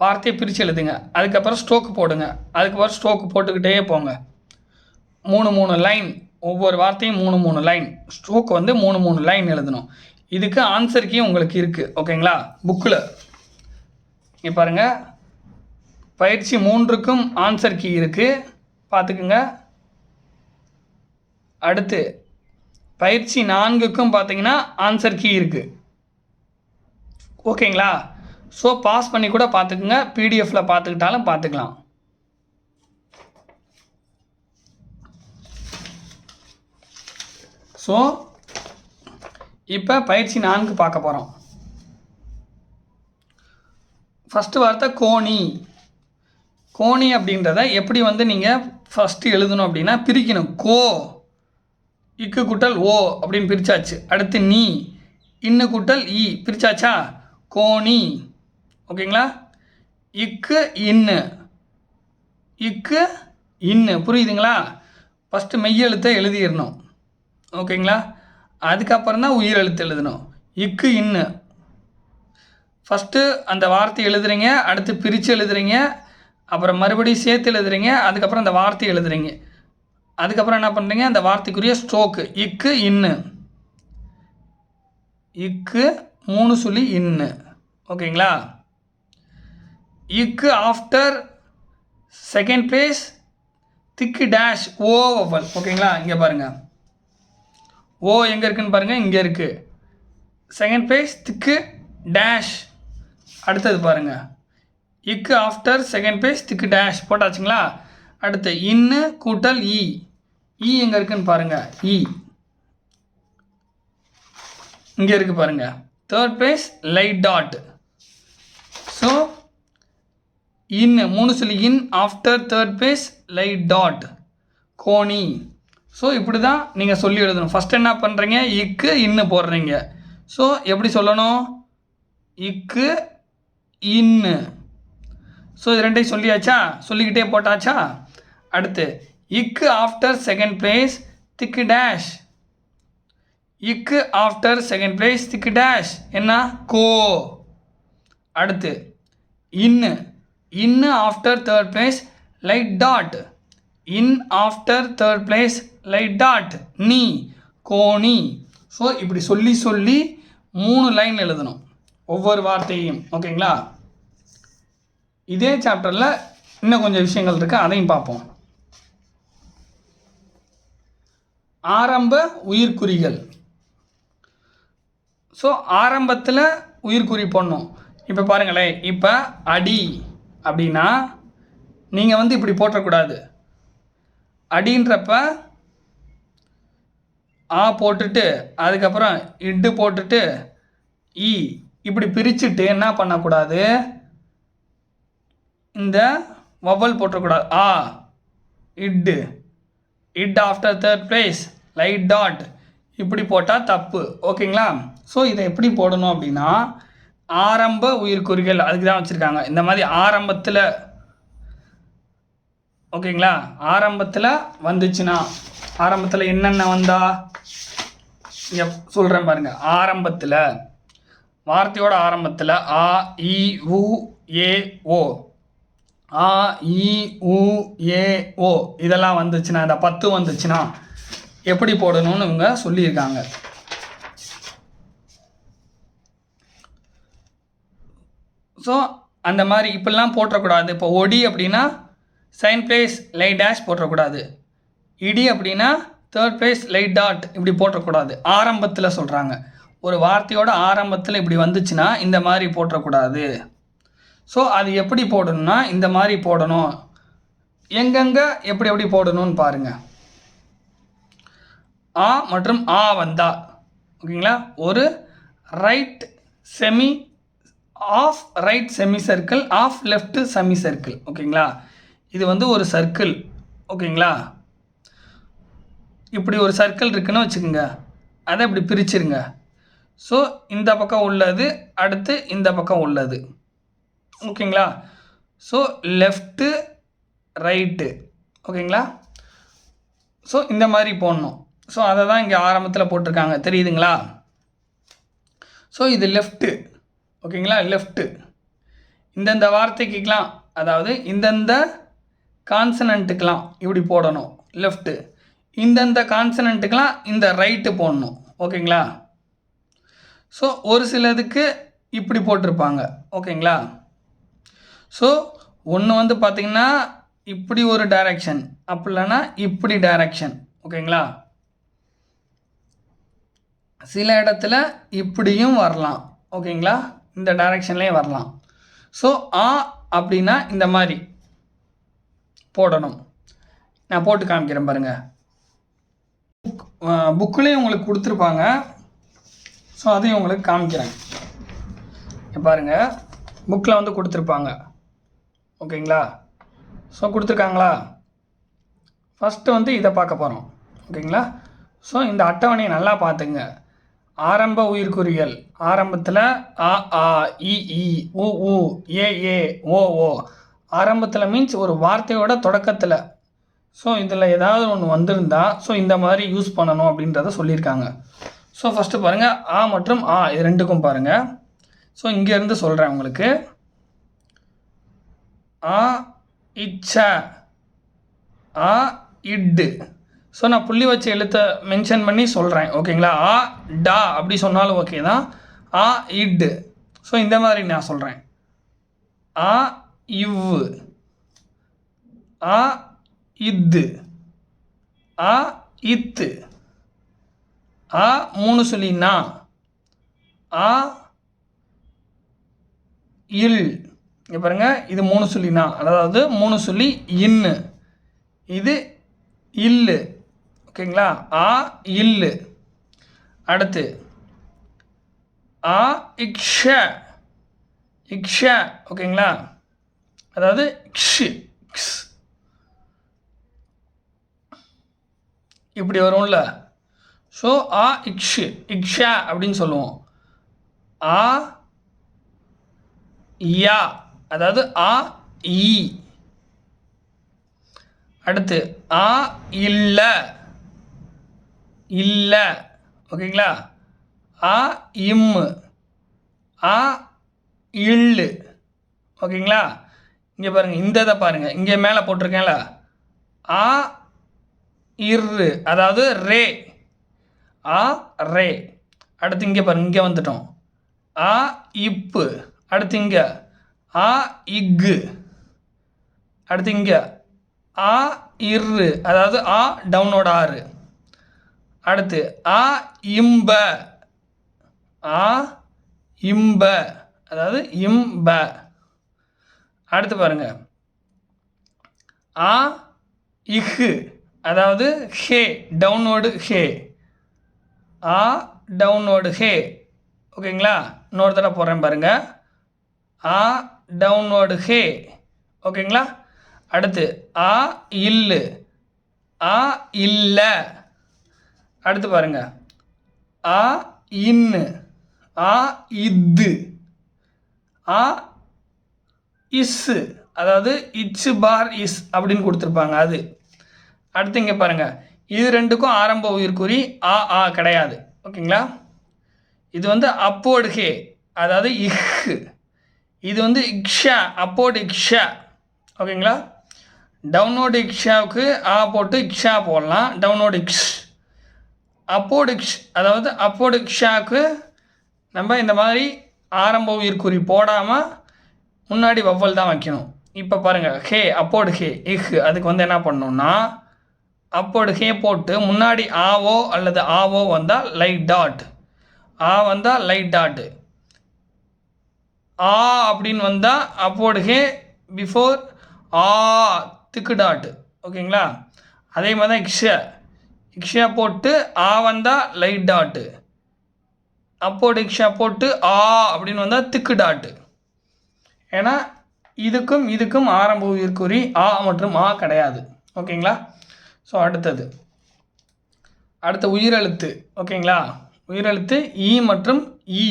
வார்த்தையை பிரித்து எழுதுங்க. அதுக்கப்புறம் ஸ்ட்ரோக் போடுங்க. அதுக்கப்புறம் ஸ்ட்ரோக் போட்டுக்கிட்டே போங்க. 3 லைன், ஒவ்வொரு வார்த்தையும் 3 லைன், ஸ்ட்ரோக் வந்து 3 லைன் எழுதணும். இதுக்கு ஆன்சர் கீ உங்களுக்கு இருக்குது. ஓகேங்களா, புக்கில் இங்கே பாருங்கள், பயிற்சி 3க்கும் ஆன்சர் கீ இருக்குது, பார்த்துக்குங்க. அடுத்து பயிற்சி 4க்கும் பார்த்தீங்கன்னா ஆன்சர் கீ இருக்குது. ஓகேங்களா, ஸோ பாஸ் பண்ணி கூட பார்த்துக்குங்க, பிடிஎஃப்பில் பார்த்துக்கிட்டாலும் பார்த்துக்கலாம். ஸோ இப்போ பயிற்சி 4 பார்க்க போகிறோம். ஃபஸ்ட்டு வார்த்தை கோணி. கோணி அப்படின்றத எப்படி வந்து நீங்கள் ஃபஸ்ட்டு எழுதணும் அப்படின்னா பிரிக்கணும். கோ, இக்கு கூட்டல் ஓ அப்படின்னு பிரித்தாச்சு. அடுத்து நீ, இன்னு கூட்டல் இ பிரித்தாச்சா, கோணி. ஓகேங்களா, இக்கு இன்னு, இக்கு இன்னு, புரியுதுங்களா? ஃபஸ்ட்டு மெய்யெழுத்தை எழுதிடணும். ஓகேங்களா, அதுக்கப்புறம் தான் உயிர் எழுத்து எழுதணும். இக்கு இன்னு ஃபஸ்ட்டு அந்த வார்த்தை எழுதுறீங்க, அடுத்து பிரித்து எழுதுறீங்க, அப்புறம் மறுபடியும் சேர்த்து எழுதுறீங்க, அதுக்கப்புறம் அந்த வார்த்தை எழுதுறீங்க. அதுக்கப்புறம் என்ன பண்ணுறீங்க, அந்த வார்த்தைக்குரிய ஸ்ட்ரோக்கு இக்கு இன்னு, இக்கு 3 சுழி இன்னு. ஓகேங்களா, இக்கு ஆஃப்டர் செகண்ட் பிளேஸ் திக்கு டேஷ் ஓ வவல். ஓகேங்களா, இங்கே பாருங்கள், ஓ எங்கே இருக்குன்னு பாருங்கள், இங்கே இருக்குது. செகண்ட் பிளேஸ் திக்கு டேஷ். அடுத்தது பாருங்கள், இக்கு ஆஃப்டர் செகண்ட் பிளேஸ் திக்கு டேஷ் போட்டாச்சுங்களா. அடுத்து இன்னு கூட்டல் இ, இ எங்கே இருக்குன்னு பாருங்கள், இ இங்கே இருக்குது பாருங்கள். Third place light dot. So இன்னு 3 சுழி இன் after third place light dot, கோணி. ஸோ இப்படி தான் நீங்கள் சொல்லி எழுதணும். ஃபஸ்ட் என்ன பண்ணுறீங்க, இக்கு இன்னு போடுறீங்க. ஸோ எப்படி சொல்லணும், இக்கு இன்னு. ஸோ இது ரெண்டையும் சொல்லியாச்சா, சொல்லிக்கிட்டே போட்டாச்சா. அடுத்து இக்கு ஆஃப்டர் செகண்ட் பிளேஸ் திக்கு டேஷ், இக்கு ஆஃப்டர் செகண்ட் பிளேஸ் திக்கு டேஷ் என்ன, கோ. அடுத்து இன்னு, இன்னு after third place light dot, இன் after third place light dot, நீ, கோணி. ஸோ இப்படி சொல்லி சொல்லி 3 லைன் எழுதணும் ஒவ்வொரு வார்த்தையும். ஓகேங்களா, இதே சாப்டரில் இன்னும் கொஞ்சம் விஷயங்கள் இருக்குது, அதையும் பார்ப்போம். ஆரம்ப உயிர்க்குறிகள். ஸோ ஆரம்பத்தில் உயிர்க்குறி போடணும். இப்போ பாருங்களேன், இப்போ அடி அப்படின்னா நீங்கள் வந்து இப்படி போட்டக்கூடாது. அடின்றப்ப ஆ போட்டுட்டு அதுக்கப்புறம் இட்டு போட்டுட்டு இ இப்படி பிரிச்சுட்டு என்ன பண்ணக்கூடாது, இந்த வவல் போட்டக்கூடாது. ஆ இட்டு, it after third place light dot, இப்படி போட்டால் தப்பு. ஓகேங்களா, ஸோ இதை எப்படி போடணும் அப்படின்னா ஆரம்ப உயிர்க்குறிகள் அதுக்கு தான் வச்சுருக்காங்க. இந்த மாதிரி ஆரம்பத்தில், ஓகேங்களா, ஆரம்பத்தில் வந்துச்சுன்னா, ஆரம்பத்தில் என்னென்ன வந்தா இங்கே சொல்கிறேன் பாருங்கள். ஆரம்பத்தில், வார்த்தையோட ஆரம்பத்தில் ஆ இ உ ஏ ஓ, ஆ இ உ ஏ ஓ இதெல்லாம் வந்துச்சுன்னா, இந்த 10 வந்துச்சுன்னா எப்படி போடணும்னு இவங்க சொல்லியிருக்காங்க. ஸோ அந்த மாதிரி இப்படிலாம் போட்டக்கூடாது. இப்போ ஒடி அப்படின்னா செகண்ட் பிளேஸ் லைட் டேஷ் போட்டக்கூடாது. இடி அப்படின்னா தேர்ட் பிளேஸ் லைட் டாட் இப்படி போட்டக்கூடாது. ஆரம்பத்தில் சொல்கிறாங்க, ஒரு வார்த்தையோட ஆரம்பத்தில் இப்படி வந்துச்சுன்னா இந்த மாதிரி போட்டக்கூடாது. ஸோ அது எப்படி போடணும்னா இந்த மாதிரி போடணும். எங்கெங்கே எப்படி எப்படி போடணும்னு பாருங்கள். ஆ மற்றும் ஆ வந்தா, ஓகேங்களா, ஒரு right semi half right semi circle, half left semi circle. ஓகேங்களா, இது வந்து ஒரு சர்க்கிள். ஓகேங்களா, இப்படி ஒரு சர்க்கிள் இருக்குன்னு வச்சுக்கோங்க, அதை இப்படி பிரிச்சுருங்க. ஸோ இந்த பக்கம் உள்ளது, அடுத்து இந்த பக்கம் உள்ளது. ஓகேங்களா, ஸோ லெஃப்ட்டு ரைட்டு. ஓகேங்களா, ஸோ இந்த மாதிரி போடணும். ஸோ அதை தான் இங்கே ஆரம்பத்தில் போட்டிருக்காங்க, தெரியுதுங்களா. ஸோ இது லெஃப்ட்டு. ஓகேங்களா, லெஃப்ட்டு. இந்தந்த வார்த்தைக்கெலாம், அதாவது இந்தந்த கான்சனண்ட்டுக்கெலாம் இப்படி போடணும் லெஃப்ட்டு, இந்தந்த கான்சனண்ட்டுக்கெலாம் இந்த ரைட்டு போடணும். ஓகேங்களா? ஸோ ஒரு சிலதுக்கு இப்படி போட்டிருப்பாங்க. ஓகேங்களா? ஸோ ஒன்று வந்து பார்த்திங்கன்னா இப்படி ஒரு டைரக்ஷன், அப்படி இல்லைன்னா இப்படி டைரக்ஷன். ஓகேங்களா? சில இடத்துல இப்படியும் வரலாம். ஓகேங்களா? இந்த டைரக்ஷன்லேயும் வரலாம். ஸோ அப்படின்னா இந்த மாதிரி போடணும். நான் போட்டு காமிக்கிறேன் பாருங்கள். புக்குலேயும் உங்களுக்கு கொடுத்துருப்பாங்க. ஸோ அதையும் உங்களுக்கு காமிக்கிறேன். பாருங்கள், புக்கில் வந்து கொடுத்துருப்பாங்க. ஓகேங்களா? ஸோ கொடுத்துருக்காங்களா? ஃபஸ்ட்டு வந்து இதை பார்க்க போகிறோம். ஓகேங்களா? ஸோ இந்த அட்டவணையை நல்லா பார்த்துங்க. ஆரம்ப உயிர்க்குறிகள் ஆரம்பத்தில் அ ஆ இ ஈ உ ஊ ஏ ஏ ஓ ஓ. ஆரம்பத்தில் மீன்ஸ் ஒரு வார்த்தையோட தொடக்கத்தில். ஸோ இதில் ஏதாவது ஒன்று வந்திருந்தா ஸோ இந்த மாதிரி யூஸ் பண்ணணும் அப்படின்றத சொல்லியிருக்காங்க. ஸோ ஃபஸ்ட்டு பாருங்கள், ஆ மற்றும் ஆ இது ரெண்டுக்கும் பாருங்கள். ஸோ இங்கேருந்து சொல்கிறேன் உங்களுக்கு. ஆ இச்ச, ஆ இட்டு. ஸோ நான் புள்ளி வச்ச எழுத்தை மென்ஷன் பண்ணி சொல்கிறேன். ஓகேங்களா? ஆ டா அப்படி சொன்னாலும் ஓகே தான். ஆ இட்டு. ஸோ இந்த மாதிரி நான் சொல்கிறேன். ஆ இவ்வு, ஆ இத்து, ஆ இத்து, ஆ மூணு சொல்லி நா, ஆ இல். இங்கே பாருங்கள், இது மூணு சொல்லி நா, அதாவது மூணு சொல்லி இன்னு, இது இல்லு. ஓகேங்களா? ஆ இல்லு. அடுத்து ஆ இக்ஷ, இக்ஷ. ஓகேங்களா? அதாவது க்ஷ் க்ஸ் இப்படி வரும்ல. ஸோ ஆ இக்ஷ் இக்ஷா அப்படின்னு சொல்லுவோம். ஆ யா, அதாவது ஆ ஈ. அடுத்து ஆ இல்ல, இல்ல. ஓகேங்களா? ஆ இம்மு, ஆ இல்லு. ஓகேங்களா? இங்கே பாருங்கள், இந்த இதை பாருங்கள், இங்கே மேலே போட்டிருக்கேன்ல, ஆ இர்ரு, அதாவது ரே, ஆ ரே. அடுத்து இங்கே பாருங்கள், இங்கே வந்துட்டோம். ஆ இப்பு. அடுத்து இங்கே ஆ இக்கு. அடுத்து இங்கே ஆ இர்ரு, அதாவது ஆ டவுனோட ஆறு. அடுத்து ஆ இம்ப, ஆ இம்ப, அதாவது இம்ப. அடுத்து பாருங்க, ஆ இஹு, அதாவது ஹே டவுன்வோர்டு ஹே, ஆ டவுன்வோர்டு ஹே. ஓகேங்களா? இன்னொரு தடவை போடுறேன் பாருங்க, ஆ டவுன்வோர்டு ஹே. ஓகேங்களா? அடுத்து ஆ இல்லு, ஆ இல்ல. அடுத்து பாருங்க, ஆ இன்னு, ஆ இத்து, ஆ இஸ்ஸு, அதாவது இட்ஸு பார் இஸ் அப்படின்னு கொடுத்துருப்பாங்க அது. அடுத்து இங்கே பாருங்கள், இது ரெண்டுக்கும் ஆரம்ப உயிர்க்குறி ஆ ஆ கிடையாது. ஓகேங்களா? இது வந்து அப்போடு ஹே, அதாவது இஹ். இது வந்து இக்ஷா, அப்போடு இக்ஷா. ஓகேங்களா? டவுனோடு இக்ஷாவுக்கு ஆ போட்டு இக்ஷா போடலாம், டவுனோடு இக்ஷ். அப்போடு இக்ஷ், அதாவது அப்போடு இக்ஷாவுக்கு நம்ம இந்த மாதிரி ஆரம்ப உயிர்க்குறி போடாமல் முன்னாடி வவ்வல் தான் வைக்கணும். இப்போ பாருங்கள், ஹே அப்போடு ஹே இஹ், அதுக்கு வந்து என்ன பண்ணணும்னா அப்போடு ஹே போட்டு முன்னாடி ஆவோ அல்லது ஆவோ வந்தால் லைட் டாட், ஆ வந்தால் லைட் டாட்டு, ஆ அப்படின்னு வந்தால் அப்போடு ஹே பிஃபோர் ஆ திக்கு டாட்டு. ஓகேங்களா? அதே மாதிரி தான் இக்ஷா, இக்ஷா போட்டு ஆ வந்தால் லைட் டாட்டு, அப்போடு இக்ஷா போட்டு ஆ அப்படின்னு வந்தால் திக்கு டாட்டு. ஏன்னா இதுக்கும் இதுக்கும் ஆரம்ப உயிர்க்குறி ஆ மற்றும் ஆ கிடையாது. ஓகேங்களா? ஸோ அடுத்த உயிரெழுத்து. ஓகேங்களா? உயிரெழுத்து ஈ மற்றும் ஈ.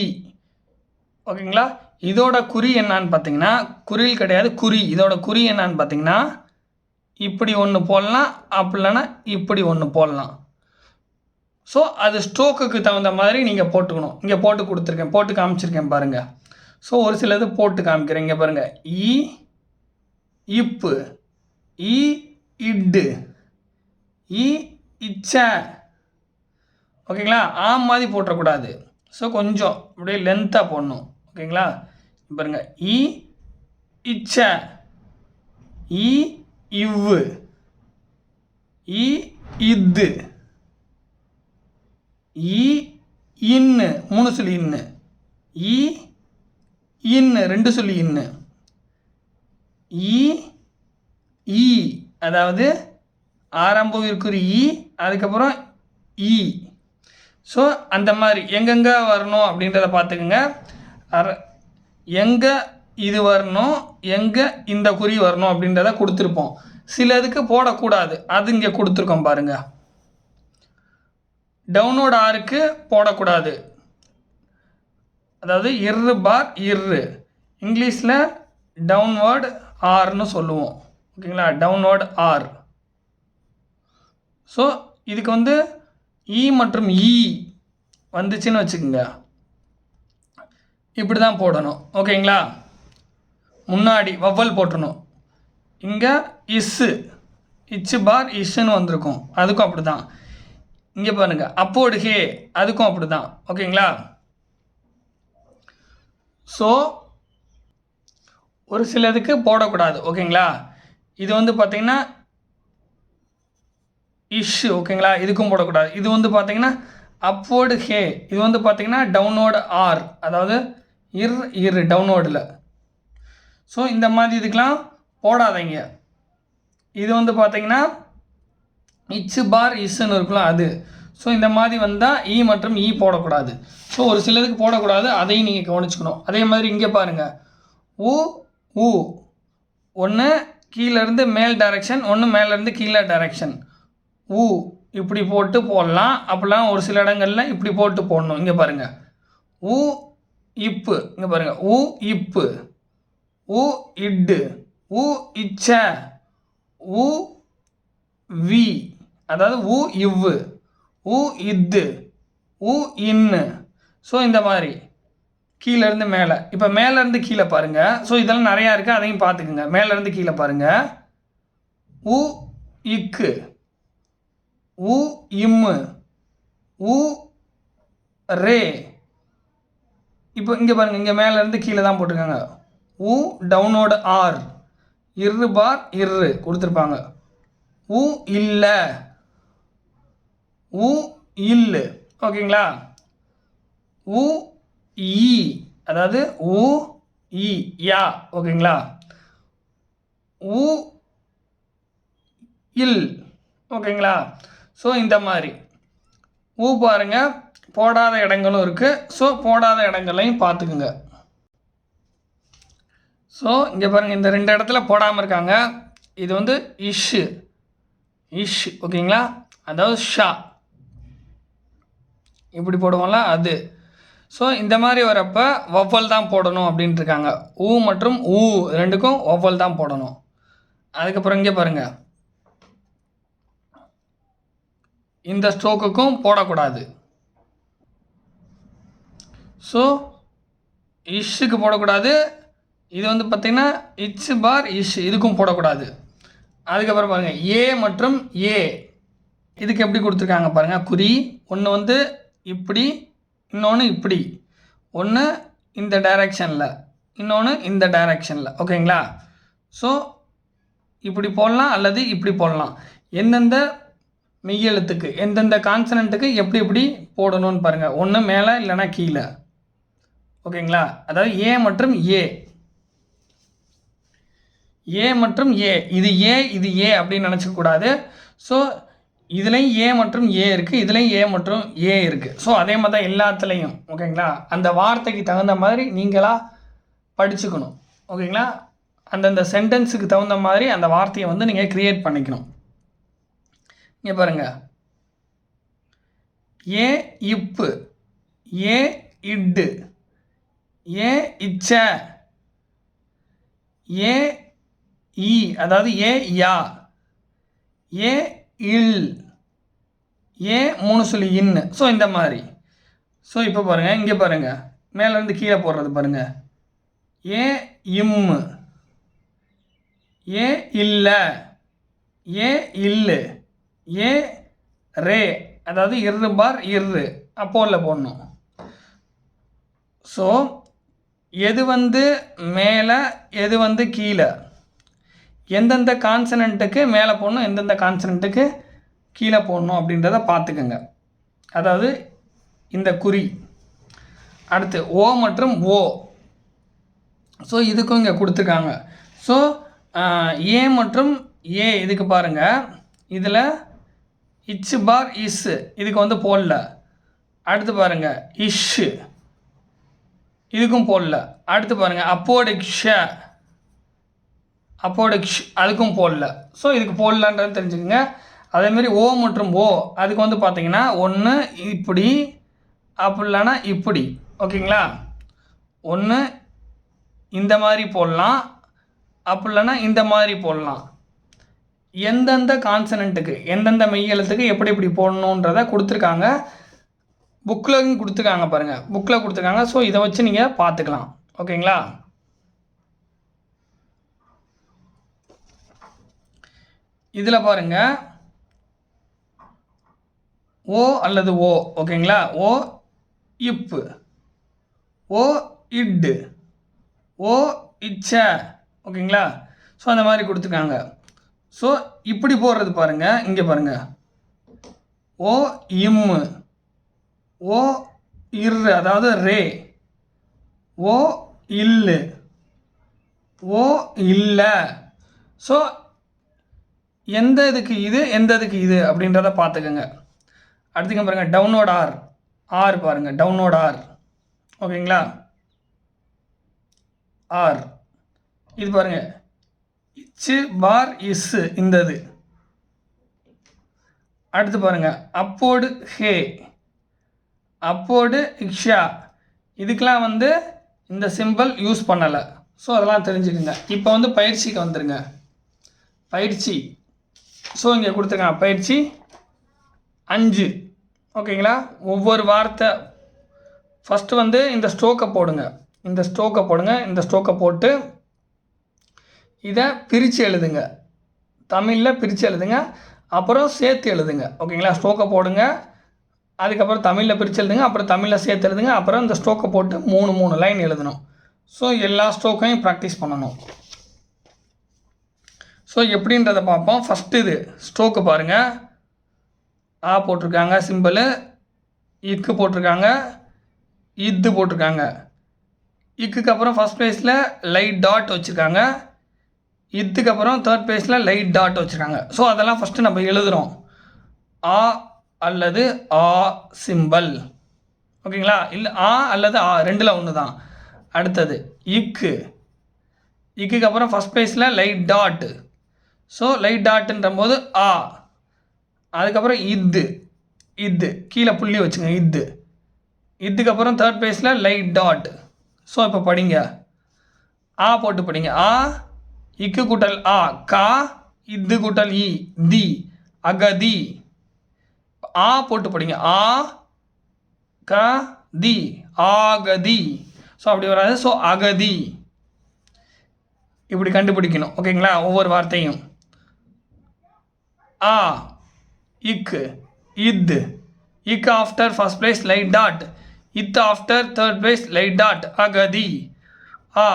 ஓகேங்களா? இதோட குறி என்னான்னு பார்த்தீங்கன்னா, குறில் கிடையாது, குறி. இதோட குறி என்னான்னு பார்த்தீங்கன்னா, இப்படி ஒன்று போடலாம், அப்படி இல்லைன்னா இப்படி ஒன்று போடலாம். ஸோ அது ஸ்ட்ரோக்குக்கு தகுந்த மாதிரி நீங்கள் போட்டுக்கணும். இங்கே போட்டு கொடுத்துருக்கேன், போட்டு காமிச்சிருக்கேன் பாருங்கள். ஸோ ஒரு சிலது போட்டு காமிக்கிறேன். இங்கே பாருங்கள், இ இப்பு, இ இட்டு, இ இச்ச. ஓகேங்களா? மாதிரி போட்டுறக்கூடாது. ஸோ கொஞ்சம் அப்படியே லென்த்தாக போடணும். ஓகேங்களா? பாருங்கள், இ இச்ச, இ இவ்வு, இ இத்து, இ இன்னு 3 சொல்லி இன்னு, இ இன்னு 2 சொல்லி இன்னு, இ அதாவது ஆரம்பம் இருக்கிற இ, அதுக்கப்புறம் இ. ஸோ அந்த மாதிரி எங்கெங்கே வரணும் அப்படின்றத பார்த்துக்குங்க. எங்கே இது வரணும், எங்கே இந்த குறி வரணும் அப்படின்றத கொடுத்துருப்போம். சிலதுக்கு போடக்கூடாது, அது இங்கே கொடுத்துருக்கோம் பாருங்கள். டவுனோட ஆருக்கு போடக்கூடாது, அதாவது இர்ரு பார் இர்ரு, இங்கிலீஷில் டவுன்வர்டு ஆர்னு சொல்லுவோம். ஓகேங்களா? Downward R. ஸோ இதுக்கு வந்து இ மற்றும் இ வந்துச்சுன்னு வச்சுக்கோங்க, இப்படி தான் போடணும். ஓகேங்களா? முன்னாடி வவ்வல் போட்டணும். இங்கே இஸ்ஸு, இச்சு பார் இஸ்ஸுன்னு வந்திருக்கும், அதுக்கும் அப்படி தான். இங்கே பாருங்கள், அப்போடு ஹே, அதுக்கும் அப்படி தான். ஓகேங்களா? ஸோ ஒரு சிலதுக்கு போடக்கூடாது. ஓகேங்களா? இது வந்து பார்த்திங்கன்னா இஷ். ஓகேங்களா? இதுக்கும் போடக்கூடாது. இது வந்து பார்த்திங்கன்னா அப்வோர்டு ஹே, இது வந்து பார்த்திங்கன்னா டவுன்வோர்டு ஆர், அதாவது இர் டவுன்வோர்டில். ஸோ இந்த மாதிரி இதுக்கெலாம் போடாதீங்க. இது வந்து பார்த்திங்கன்னா இச்சு பார் இஸ்ன்னு இருக்கலாம் அது. ஸோ இந்த மாதிரி வந்தால் இ மற்றும் இ போடக்கூடாது. ஸோ ஒரு சிலதுக்கு போடக்கூடாது, அதையும் நீங்கள் கவனிச்சுக்கணும். அதே மாதிரி இங்கே பாருங்கள், ஊ ஒன்று கீழேருந்து மேல் டைரெக்ஷன், ஒன்று மேலேருந்து கீழே டைரெக்ஷன். ஊ இப்படி போட்டு போடலாம், அப்படிலாம் ஒரு சில இடங்களில் இப்படி போட்டு போடணும். இங்கே பாருங்கள், ஊ இப்பு, இங்கே பாருங்கள், ஊ இப்பு, ஊ இட்டு, ஊ இச்ச, ஊ வி, அதாவது ஊ இவ்வு, ஊ இத்து, ஊ இன்னு. ஸோ இந்த மாதிரி கீழேருந்து மேலே. இப்போ மேலேருந்து கீழே பாருங்கள். ஸோ இதெல்லாம் நிறையா இருக்குது, அதையும் பார்த்துக்குங்க. மேலேருந்து கீழே பாருங்கள், ஊ இக்கு, ஊ இம்மு, ஊ ரே. இப்போ இங்கே பாருங்கள், இங்கே மேலேருந்து கீழே தான் போட்டிருக்காங்க. ஊ டவுனோட ஆர், இர்ரு பார் இர்ரு கொடுத்துருப்பாங்க. ஊ இல்லை, ஊ இல்லு. ஓகேங்களா? ஊ ஈ, அதாவது ஊ ஈ யா. ஓகேங்களா? ஊ இல். ஓகேங்களா? ஸோ இந்த மாதிரி ஊ பாருங்கள், போடாத இடங்களும் இருக்குது. ஸோ போடாத இடங்களையும் பார்த்துக்குங்க. ஸோ இங்கே பாருங்கள், இந்த 2 இடத்துல போடாமல் இருக்காங்க. இது வந்து இஷ். ஓகேங்களா? அதாவது ஷா இப்படி போடுவோம்ல அது. ஸோ இந்த மாதிரி வரப்போ வவ்வல் தான் போடணும் அப்படின்ட்டு இருக்காங்க. ஊ மற்றும் ஊ ரெண்டுக்கும் வவ்வல் தான் போடணும். அதுக்கப்புறம் இங்கே பாருங்கள், இந்த ஸ்ட்ரோக்குக்கும் போடக்கூடாது. ஸோ இஷ்ஷுக்கு போடக்கூடாது. இது வந்து பார்த்திங்கன்னா இச்சு பார் இஷ், இதுக்கும் போடக்கூடாது. அதுக்கப்புறம் பாருங்கள், ஏ மற்றும் ஏ, இதுக்கு எப்படி கொடுத்துருக்காங்க பாருங்கள் குறி. ஒன்று வந்து இப்படி, இன்னொன்று இப்படி. ஒன்று இந்த டைரெக்ஷனில், இன்னொன்று இந்த டைரெக்ஷனில். ஓகேங்களா? ஸோ இப்படி போடலாம் அல்லது இப்படி போடலாம். எந்தெந்த மெய்யெழுத்துக்கு, எந்தெந்த கான்சனண்ட்டுக்கு எப்படி எப்படி போடணும்னு பாருங்கள். ஒன்று மேலே இல்லைனா கீழே. ஓகேங்களா? அதாவது ஏ மற்றும் ஏ, ஏ மற்றும் ஏ, இது ஏ இது ஏ அப்படின்னு நினச்சிக்கூடாது. ஸோ இதுலேயும் ஏ மற்றும் ஏ இருக்குது, இதுலேயும் ஏ மற்றும் ஏ இருக்குது. ஸோ அதே மாதிரி தான் எல்லாத்துலேயும். ஓகேங்களா? அந்த வார்த்தைக்கு தகுந்த மாதிரி நீங்களாக படிச்சுக்கணும். ஓகேங்களா? அந்தந்த சென்டென்ஸுக்கு தகுந்த மாதிரி அந்த வார்த்தையை வந்து நீங்கள் க்ரியேட் பண்ணிக்கணும். இங்கே பாருங்கள், ஏ இப்பு, ஏ இட்டு, ஏ இச்ச, ஏ ஈ, அதாவது ஏ யா, ஏ இல், ஏ 3 சொல்லி இன்னு. ஸோ இந்த மாதிரி. ஸோ இப்போ பாருங்கள், இங்கே பாருங்கள், மேலேருந்து கீழே போடுறது பாருங்கள், ஏ இம், ஏ இல்ல, ஏ இல்லு, ஏ ரே, அதாவது இரு பார் இரு அப்போல போடணும். ஸோ எது வந்து மேலே எது வந்து கீழே, எந்தெந்த கான்சனண்ட்டுக்கு மேலே போடணும் எந்தெந்த கான்சனண்ட்டுக்கு கீழே போடணும் அப்படின்றத பார்த்துக்கோங்க. அதாவது இந்த குறி. அடுத்து ஓ மற்றும் ஓ. ஸோ இதுக்கும் இங்கே கொடுத்துருக்காங்க. ஸோ ஏ மற்றும் ஏ இதுக்கு பாருங்கள், இதில் இச்சு பார் இஸ் இதுக்கு வந்து போடல. அடுத்து பாருங்கள் இஷ் இதுக்கும் போடல. அடுத்து பாருங்கள் அப்போடிக்ஷ அப்போடிக்ஷ் அதுக்கும் போடல. ஸோ இதுக்கு போடலான்றது தெரிஞ்சுக்கோங்க. அதேமாரி ஓ மற்றும் ஓ அதுக்கு வந்து பார்த்தீங்கன்னா ஒன்று இப்படி அப்படி இல்லைன்னா இப்படி. ஓகேங்களா? ஒன்று இந்த மாதிரி போடலாம், அப்படி இல்லைன்னா இந்த மாதிரி போடலாம். எந்தெந்த கான்சனண்ட்டுக்கு எந்தெந்த மெய் எழுத்துக்கு எப்படி எப்படி போடணுன்றதை கொடுத்துருக்காங்க. புக்கில் கொடுத்துருக்காங்க பாருங்கள், புக்கில் கொடுத்துருக்காங்க. ஸோ இதை வச்சு நீங்கள் பார்த்துக்கலாம். ஓகேங்களா? இதில் பாருங்கள் ஓ அல்லது ஓ. ஓகேங்களா? ஓ இப்பு, ஓ இட்டு, ஓ இச்ச. ஓகேங்களா? ஸோ அந்த மாதிரி கொடுத்துருக்காங்க. ஸோ இப்படி போடுறது பாருங்கள், இங்கே பாருங்கள் ஓ இம்மு, ஓ இரு அதாவது ரே, ஓ இல்லு, ஓ இல்லை. ஸோ எந்த இதுக்கு இது எந்த இதுக்கு இது அப்படின்றத பார்த்துக்கோங்க. அடுத்துங்க பாருங்கள் டவுன்லோட் ஆர். ஆர் பாருங்கள் டவுன்லோட் ஆர். ஓகேங்களா? ஆர் இது பாருங்கள் இச்சு பார் இஸ் இந்த இது. அடுத்து பாருங்கள் அப்போடு ஹே, அப்போடு இக்ஷா. இதுக்கெலாம் வந்து இந்த சிம்பிள் யூஸ் பண்ணலை. ஸோ அதெல்லாம் தெரிஞ்சுக்குங்க. இப்போ வந்து பயிற்சிக்கு வந்துடுங்க. பயிற்சி. ஸோ இங்கே கொடுத்துருக்காங்க பயிற்சி 5. ஓகேங்களா? ஒவ்வொரு வார்த்தை ஃபஸ்ட்டு வந்து இந்த ஸ்ட்ரோக்கை போடுங்க, இந்த ஸ்ட்ரோக்கை போடுங்க. இந்த ஸ்ட்ரோக்கை போட்டு இதை பிரித்து எழுதுங்க, தமிழில் பிரித்து எழுதுங்க, அப்புறம் சேர்த்து எழுதுங்க. ஓகேங்களா? ஸ்ட்ரோக்கை போடுங்க, அதுக்கப்புறம் தமிழில் பிரித்து எழுதுங்க, அப்புறம் தமிழில் சேர்த்து எழுதுங்க, அப்புறம் இந்த ஸ்ட்ரோக்கை போட்டு 3 லைன் எழுதணும். ஸோ எல்லா ஸ்ட்ரோக்கையும் ப்ராக்டிஸ் பண்ணணும். ஸோ எப்படின்றத பார்ப்போம். ஃபஸ்ட்டு இது ஸ்ட்ரோக்கு பாருங்கள். ஆ போட்டிருக்காங்க சிம்பிள், இக்கு போட்டிருக்காங்க, இது போட்டிருக்காங்க. இக்குக்கு அப்புறம் ஃபஸ்ட் பேஜில் லைட் டாட் வச்சுருக்காங்க, இதுக்கு அப்புறம் தேர்ட் பேஜில் லைட் டாட் வச்சுருக்காங்க. ஸோ அதெல்லாம் ஃபஸ்ட்டு நம்ம எழுதுகிறோம். ஆ அல்லது ஆ சிம்பிள். ஓகேங்களா? இல்லை ஆ அல்லது ஆ ரெண்டில் ஒன்று தான். அடுத்தது இக்கு, இக்குக்கு அப்புறம் ஃபஸ்ட் பேஜில் லைட் டாட். ஸோ லைட் டாட்டுன்ற போது ஆ. அதுக்கப்புறம் இது, இது கீழே புள்ளி வச்சுங்க இது. இதுக்கப்புறம் தேர்ட் பேஜில் லைட் டாட். ஸோ இப்போ படிங்க, ஆ போட்டு படிங்க. ஆ இக்கு கூட்டல் ஆ கா, இது கூட்டல் இ தி அகதி. ஆ போட்டு படிங்க, ஆ க தி ஆகதி. ஸோ அப்படி வராது. ஸோ அகதி இப்படி கண்டுபிடிக்கணும். ஓகேங்களா? ஒவ்வொரு வார்த்தையும் ஆ இக்கு இத், இக்கு after first place light dot, இத் after third place light dot அகதி. ஆ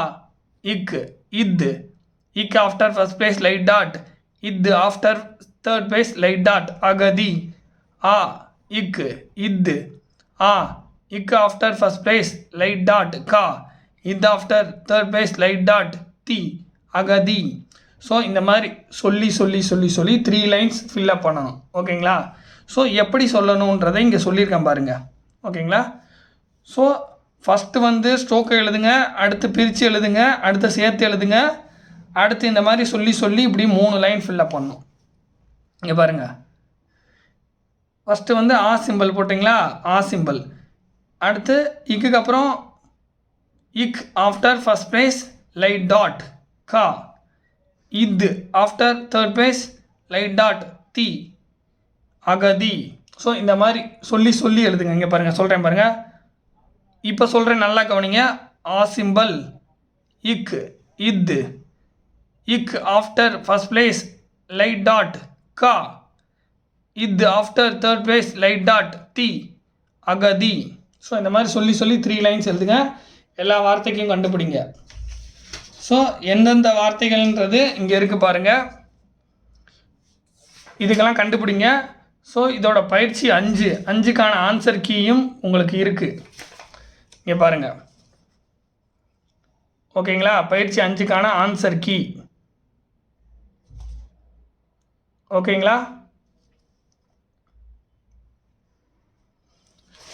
இக்கு இத், இக்கு after first place light dot, இத் after third place light dot அகதி. ஆ இக்கு இத், ஆ இக்கு after first place light dot கா, இத் after third place light dot தி அகதி. ஸோ இந்த மாதிரி சொல்லி சொல்லி சொல்லி சொல்லி 3 லைன்ஸ் ஃபில்லப் பண்ணணும். ஓகேங்களா? ஸோ எப்படி சொல்லணுன்றதை இங்கே சொல்லியிருக்கேன் பாருங்கள். ஓகேங்களா? ஸோ ஃபஸ்ட்டு வந்து ஸ்ட்ரோக்கை எழுதுங்க, அடுத்து பிரித்து எழுதுங்க, அடுத்து சேர்த்து எழுதுங்க, அடுத்து இந்த மாதிரி சொல்லி சொல்லி இப்படி 3 லைன் ஃபில்லப் பண்ணணும். இங்கே பாருங்கள், ஃபஸ்ட்டு வந்து ஆ சிம்பிள் போட்டிங்களா, ஆ சிம்பிள். அடுத்து இக்குக்கு அப்புறம் இக் after first place light dot கா, இது after third place light dot தி அகதி. ஸோ இந்த மாதிரி சொல்லி சொல்லி எழுதுங்க. இங்கே பாருங்கள் சொல்கிறேன் பாருங்கள். இப்போ சொல்கிறேன் நல்லா கவனிங்க. ஆ சிம்பிள், இக் இத் இக் after first place light dot கா இத் after third place light dot தி அகதி. ஸோ இந்த மாதிரி சொல்லி 3 லைன்ஸ் எழுதுங்க. எல்லா வார்த்தைக்கும் கண்டுபிடிங்க. ஸோ எந்தெந்த வார்த்தைகள்ன்றது இங்கே இருக்குது பாருங்கள், இதுக்கெல்லாம் கண்டுபிடிங்க. ஸோ இதோட பயிற்சி 5க்கான ஆன்சர் கீயும் உங்களுக்கு இருக்குது, இங்கே பாருங்கள். ஓகேங்களா? பயிற்சி 5க்கான ஆன்சர் கீ. ஓகேங்களா?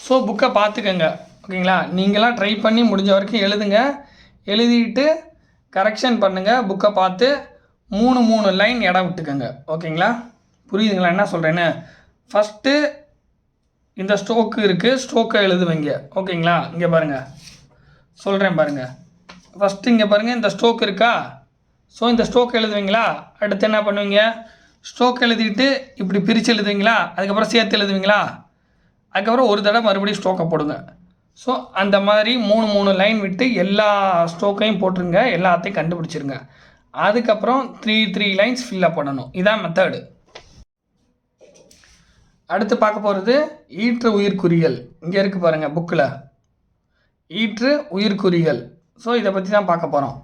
ஸோ புக்கை பார்த்துக்கங்க. ஓகேங்களா? நீங்களாம் ட்ரை பண்ணி முடிஞ்ச வரைக்கும் எழுதுங்க. எழுதிட்டு கரெக்ஷன் பண்ணுங்கள். புக்கை பார்த்து 3 லைன் இடம் விட்டுக்கோங்க. ஓகேங்களா? புரியுதுங்களா என்ன சொல்கிறேன்னு? ஃபஸ்ட்டு இந்த ஸ்ட்ரோக்கு இருக்குது, ஸ்ட்ரோக்கை எழுதுவீங்க. ஓகேங்களா? இங்கே பாருங்கள், சொல்கிறேன் பாருங்கள். ஃபஸ்ட்டு இங்கே பாருங்கள், இந்த ஸ்ட்ரோக் இருக்கா? ஸோ இந்த ஸ்ட்ரோக் எழுதுவீங்களா? அடுத்து என்ன பண்ணுவீங்க? ஸ்ட்ரோக் எழுதிட்டு இப்படி பிரித்து எழுதுவீங்களா? அதுக்கப்புறம் சேர்த்து எழுதுவீங்களா? அதுக்கப்புறம் ஒரு தடவை மறுபடியும் ஸ்ட்ரோக்கை போடுங்க. ஸோ அந்த மாதிரி 3 லைன் விட்டு எல்லா ஸ்ட்ரோக்கையும் போட்டுருங்க, எல்லாத்தையும் கண்டுபிடிச்சிருங்க. அதுக்கப்புறம் 3 லைன்ஸ் ஃபில்லப் பண்ணணும். இதான் மெத்தடு. அடுத்து பார்க்க போகிறது ஈற்று உயிர்க்குறிகள். இங்கே இருக்குது பாருங்கள் புக்கில், ஈற்று உயிர்க்குறிகள். ஸோ இதை பற்றி தான் பார்க்க போகிறோம்.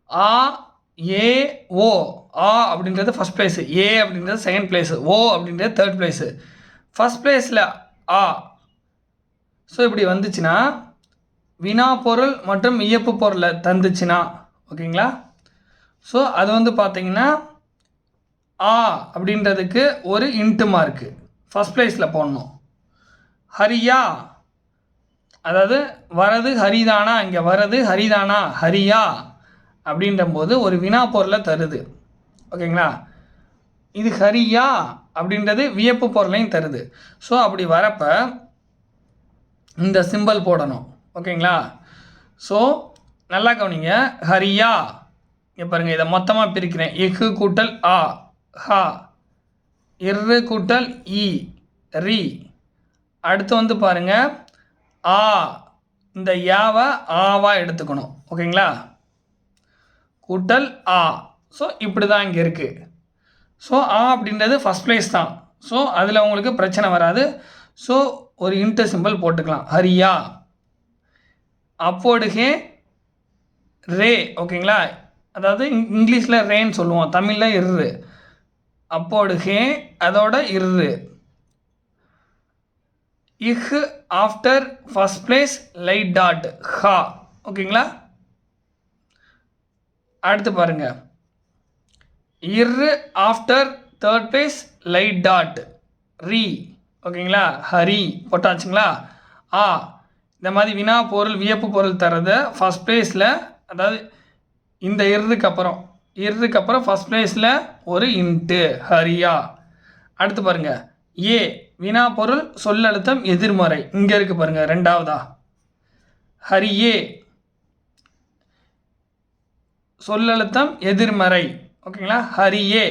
ஆ ஏ ஓ. ஆ அப்படின்றது ஃபஸ்ட் பிளேஸு, ஏ அப்படின்றது செகண்ட் பிளேஸு, ஓ அப்படின்றது தேர்ட் பிளேஸு. ஃபஸ்ட் பிளேஸில் ஆ. ஸோ இப்படி வந்துச்சுன்னா வினா பொருள் மற்றும் இயப்பு பொருளை தந்துச்சுன்னா, ஓகேங்களா? ஸோ அது வந்து பார்த்தீங்கன்னா ஆ அப்படின்றதுக்கு ஒரு இன்ட்டு மார்க்கு ஃபஸ்ட் பிளேஸில் போடணும். ஹரியா, அதாவது வரது ஹரிதானா, இங்கே வரது ஹரிதானா, ஹரியா அப்படின்ற போது ஒரு வினா பொருளை தருது. ஓகேங்களா? இது ஹரியா அப்படின்றது வியப்பு பொருளையும் தருது. ஸோ அப்படி வரப்போ இந்த சிம்பல் போடணும். ஓகேங்களா? ஸோ நல்லா கவனிங்க. ஹரியா, இங்கே பாருங்கள், இதை மொத்தமாக பிரிக்கிறேன். இஹு கூட்டல் ஆ ஹா, இரு கூட்டல் இ ரி. அடுத்து வந்து பாருங்கள் ஆ, இந்த யாவை ஆவா எடுத்துக்கணும். ஓகேங்களா? கூட்டல் ஆ. ஸோ இப்படி தான் இங்கே இருக்குது. ஸோ ஆ அப்படின்றது ஃபஸ்ட் பிளேஸ் தான். ஸோ அதில் உங்களுக்கு பிரச்சனை வராது. ஸோ ஒரு இன்ட்டு சிம்பிள் போட்டுக்கலாம். ஹரியா. அப்போடுகே ரே. ஓகேங்களா? அதாவது இங்கிலீஷில் ரேன்னு சொல்லுவோம், தமிழில் இரு. அப்போடுகே அதோட இரு. இஹ் after first place light dot ஹா. ஓகேங்களா? அடுத்து பாருங்க, இரு after third place light dot ரி. ஓகேங்களா? ஹரி போட்டாச்சுங்களா? ஆ, இந்த மாதிரி வினா பொருள் வியப்பு பொருள் தரதை ஃபஸ்ட் பிளேஸில், அதாவது இந்த இருக்கு அப்புறம் ஃபஸ்ட் பிளேஸில் ஒரு இன்ட்டு ஹரியா. அடுத்து பாருங்கள் ஏ, வினா பொருள் சொல்லழுத்தம் எதிர்மறை. இங்கே இருக்குது பாருங்கள், ரெண்டாவதா ஹரியே, சொல்லழுத்தம் எதிர்மறை. ஓகேங்களா? ஹரியே.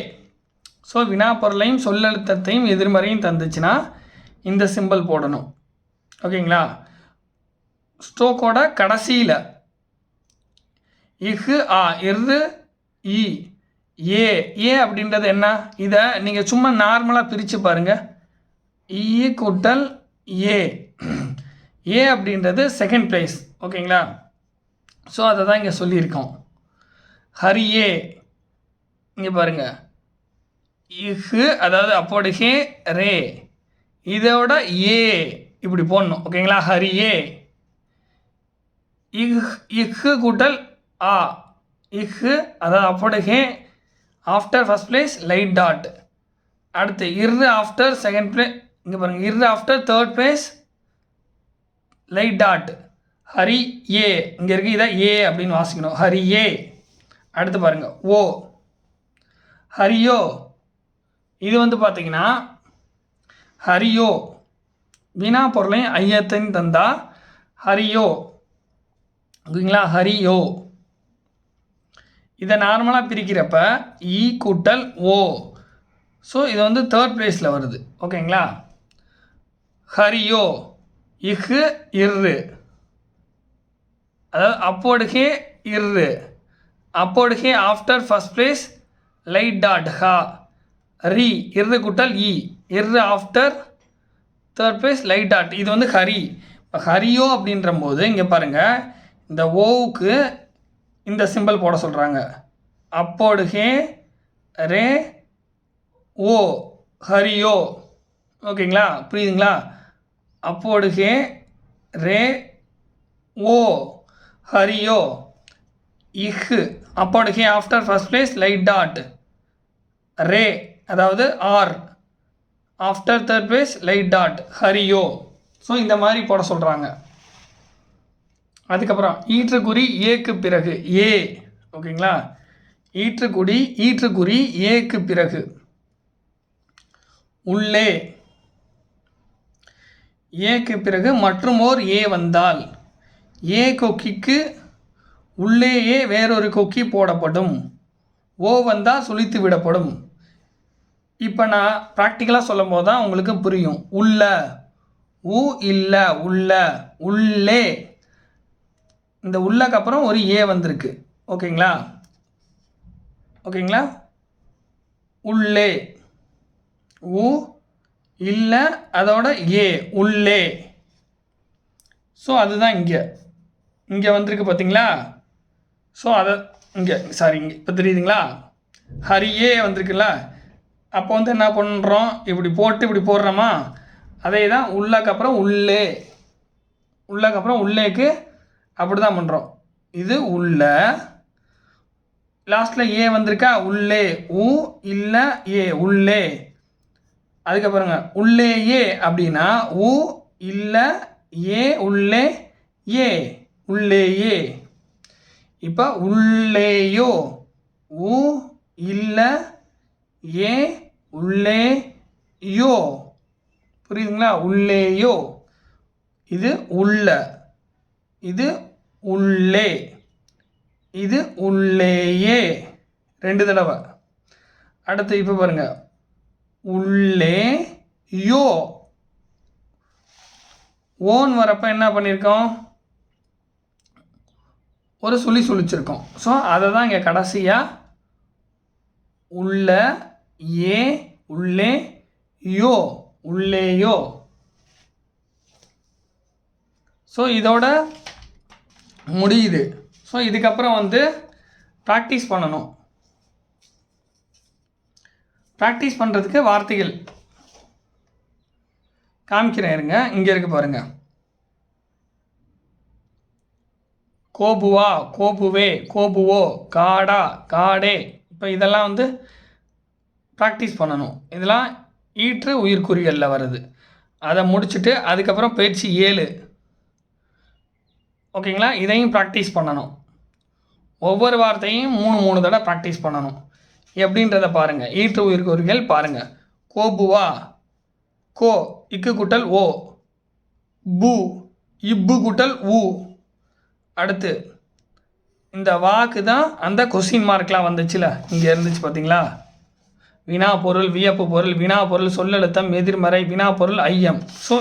ஸோ வினா பொருளையும் சொல்லழுத்தத்தையும் எதிர்மறையும் தந்துச்சுன்னா இந்த சிம்பிள் போடணும். ஓகேங்களா? ஸ்ட்ரோக்கோட கடைசியில் இஹு ஆ இரு இ ஏ. ஏ அப்படின்றது என்ன? இதை நீங்கள் சும்மா நார்மலாக பிரித்து பாருங்கள். இ கூட்டல் ஏ. ஏ அப்படின்றது செகண்ட் பிளேஸ். ஓகேங்களா? ஸோ அதை தான் இங்கே சொல்லியிருக்கோம். ஹரியே, இங்கே பாருங்கள், இஹு அதாவது அப்போடுகே ரே, இதோட ஏ இப்படி போடணும். ஓகேங்களா? ஹரியே. இஹு கூட்டல் ஆ. இஹு அதாவது அப்போடுகே after first place light dot. அடுத்து இரு ஆஃப்டர் செகண்ட் பிளேஸ், இங்கே பாருங்கள், இரு after third place light dot ஹரி ஏ. இங்கே இருக்குது, இதை ஏ அப்படின்னு வாசிக்கணும். ஹரி ஏ. அடுத்து பாருங்கள் ஓ, ஹரியோ. இது வந்து பார்த்தீங்கன்னா ஹரியோ வினா பொருளையும் ஐயத்தையும் தந்தா ஹரியோ. ஓகேங்களா? ஹரியோ. இதை நார்மலாக பிரிக்கிறப்ப இ கூட்டல் ஓ. ஸோ இது வந்து தேர்ட் பிளேஸில் வருது. ஓகேங்களா? ஹரியோ. இஹு இரு. அதாவது அப்போர்டு ஹே இர்ரு, அப்போர்டு ஹே after first place light dot ஹா ரி இர்ரு குட்டல் இ இர்ரு after third place light dot. இது வந்து ஹரி. இப்போ ஹரியோ அப்படின்ற போது இங்கே பாருங்கள், இந்த ஓவுக்கு இந்த சிம்பிள் போட சொல்கிறாங்க. அப்போடு ஹே ரே ஓ ஹரியோ. ஓகேங்களா, புரியுதுங்களா? அப்போடு ஹே ரே ஓ ஹரியோ இஹ் அப்போடு ஹே after first place light dot ரே அதாவது ஆர் after third place light dot ஹரியோ. ஸோ இந்த மாதிரி போட சொல்கிறாங்க. அதுக்கப்புறம் ஈற்றுக்குறி ஏக்கு பிறகு ஏ. ஓகேங்களா, ஈற்றுக்குறி ஏக்கு பிறகு உள்ளே, ஏக்கு பிறகு மற்றும் ஓர் ஏ வந்தால் ஏ கொக்கிக்கு உள்ளேயே வேறொரு கொக்கி போடப்படும். ஓ வந்தால் சுழித்து விடப்படும். இப்போ நான் ப்ராக்டிக்கலாக சொல்லும் போது தான் உங்களுக்கு புரியும். உள்ள உ இல்லை உள்ள உள்ளே, இந்த உள்ளக்கு அப்புறம் ஒரு ஏ வந்திருக்கு. ஓகேங்களா, ஓகேங்களா, உள்ளே உ இல்லை அதோட ஏ உள்ளே. ஸோ அதுதான் இங்கே வந்திருக்கு பார்த்தீங்களா? ஸோ அதை இங்கே இங்கே இப்போ தெரியுதுங்களா? ஹரியே வந்திருக்குல்ல. அப்போ வந்து என்ன பண்ணுறோம், இப்படி போட்டு இப்படி போடுறோமா, அதே தான் உள்ளக்கப்புறம் உள்ளே, உள்ளக்கப்புறம் உள்ளேக்கு அப்படி தான் பண்ணுறோம். இது உள்ள, லாஸ்ட்டில் ஏ வந்திருக்கா, உள்ளே உ இல்லை ஏ உள்ளே. அதுக்கப்புறங்க உள்ளேயே அப்படின்னா உ இல்லை ஏ உள்ளே ஏ உள்ளேயே. இப்போ உள்ளேயோ உ இல்லை ஏ உள்ளேயோ. புரியுதுங்களா? உள்ளேயோ. இது உள்ள, இது உள்ளே, இது உள்ளேயே. 2 தடவை. அடுத்து இப்போ பாருங்க, உள்ளேயோ. ஓன் வரப்போ என்ன பண்ணியிருக்கோம், ஒரு சுழிச்சிருக்கோம். ஸோ அதை தான் இங்கே கடைசியாக உள்ள ஏ உள்ளே யோ உள்ளேயோ. ஸோ இதோட முடியுது. ஸோ இதுக்கப்புறம் வந்து ப்ராக்டிஸ் பண்ணணும். ப்ராக்டிஸ் பண்ணுறதுக்கு வார்த்தைகள் காமிக்கிறேன் இருங்க. இங்கே இருக்கு பாருங்க, கோபுவா கோபுவே கோபுவோ காடா காடே. இப்போ இதெல்லாம் வந்து ப்ராக்டிஸ் பண்ணணும். இதெல்லாம் ஈற்று உயிர்க்குறிகளில் வருது. அதை முடிச்சுட்டு அதுக்கப்புறம் பயிற்சி 7. ஓகேங்களா, இதையும் ப்ராக்டிஸ் பண்ணணும். ஒவ்வொரு வார்த்தையும் 3 தடவை ப்ராக்டிஸ் பண்ணணும். எப்படின்றத பாருங்கள். ஈற்று உயிர்க்குறிகள் பாருங்கள். கோபுவா கோ இக்கு குட்டல் ஓ, பு இப்பு குட்டல் ஊ. அடுத்து இந்த வாக்கு தான் அந்த கொஸ்டின் மார்க்லாம் வந்துச்சுல, இங்கே இருந்துச்சு பார்த்தீங்களா? வினா பொருள், வியப்பு பொருள், வினா பொருள், சொல்லெழுத்தம், எதிர்மறை, வினா பொருள், ஐயம். ஸோ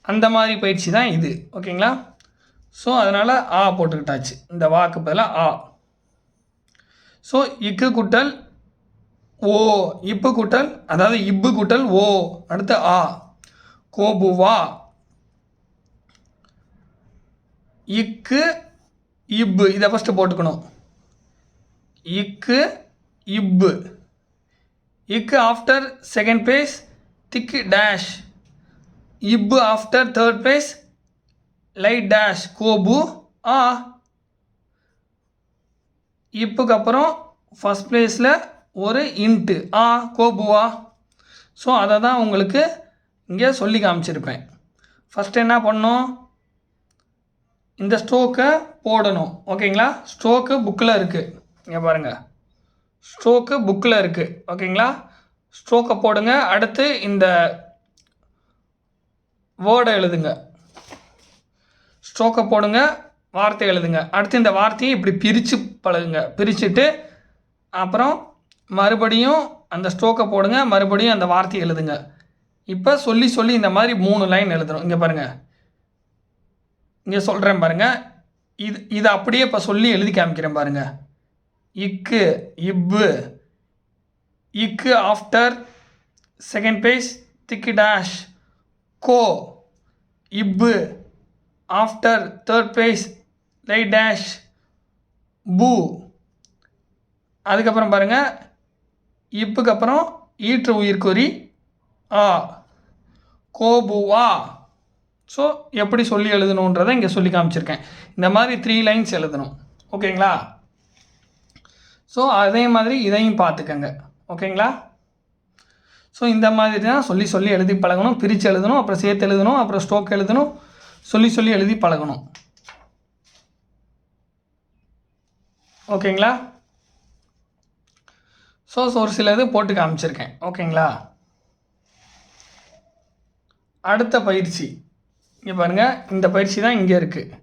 அந்த மாதிரி பயிற்சி தான் இது. ஓகேங்களா, ஸோ அதனால் ஆ போட்டுக்கிட்டாச்சு. இந்த வாக்கு பதிலாக ஆ. ஸோ இக்கு குட்டல் ஓ, இப்பு குட்டல் அதாவது இப்பு குட்டல் ஓ, அடுத்து ஆ. கோபுவா இக்கு இப்பு, இதை ஃபஸ்ட்டு போட்டுக்கணும். இக்கு இப்பு, இக்கு ஆஃப்டர் செகண்ட் பேஸ் திக்கு டேஷ், இப்பு after third place light dash கோபு ஆ. இப்புக்கு அப்புறம் ஃபஸ்ட் பிளேஸில் ஒரு இன்ட்டு ஆ கோபுவா. ஸோ அதை தான் உங்களுக்கு இங்கே சொல்லி காமிச்சிருப்பேன். ஃபஸ்ட்டு என்ன பண்ணணும், இந்த ஸ்ட்ரோக்கை போடணும். ஓகேங்களா, ஸ்ட்ரோக்கு புக்கில் இருக்குது. இங்கே பாருங்கள், ஸ்ட்ரோக்கு புக்கில் இருக்குது. ஓகேங்களா, ஸ்ட்ரோக்கை போடுங்க. அடுத்து இந்த வேர்டை எழுதுங்க. ஸ்ட்ரோக்கை போடுங்க, வார்த்தை எழுதுங்க. அடுத்து இந்த வார்த்தையை இப்படி பிரித்து பழகுங்க. பிரிச்சுட்டு அப்புறம் மறுபடியும் அந்த ஸ்ட்ரோக்கை போடுங்க, மறுபடியும் அந்த வார்த்தையை எழுதுங்க. இப்போ சொல்லி இந்த மாதிரி 3 லைன் எழுதுறோம். இங்கே பாருங்கள், இங்கே சொல்கிறேன் பாருங்கள். இதை அப்படியே இப்போ சொல்லி எழுதி காமிக்கிறேன் பாருங்கள். இக்கு இப்பு இக்கு ஆஃப்டர் செகண்ட் பேஜ் திக்கு டேஷ் கோ இப்பு ஆஃப்டர் தேர்ட் பேஜ் லை டேஷ் பூ. அதுக்கப்புறம் பாருங்கள், இப்புக்கு அப்புறம் ஈற்று உயிர்க்குறி ஆ கோபுவா. ஸோ எப்படி சொல்லி எழுதணுன்றதை இங்கே சொல்லி காமிச்சிருக்கேன். இந்த மாதிரி 3 லைன்ஸ் எழுதணும். ஓகேங்களா? ஸோ அதே மாதிரி இதையும் பார்த்துக்கங்க. ஓகேங்களா? ஸோ இந்த மாதிரி தான் சொல்லி சொல்லி எழுதி பழகணும். பிரித்து எழுதணும், அப்புறம் சேர்த்து எழுதணும், அப்புறம் ஸ்ட்ரோக் எழுதணும், சொல்லி சொல்லி எழுதி பழகணும். ஓகேங்களா? ஸோ ஒரு சிலது போட்டு காமிச்சிருக்கேன். ஓகேங்களா? அடுத்த பயிற்சி இங்கே பாருங்கள். இந்த பயிற்சி தான் இங்கே இருக்குது.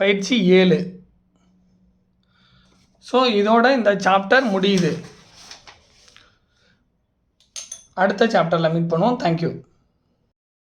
பயிற்சி 7. ஸோ இதோட இந்த சாப்டர் முடியுது. அடுத்த சாப்டரில் மீட் பண்ணுவோம். தேங்க்யூ.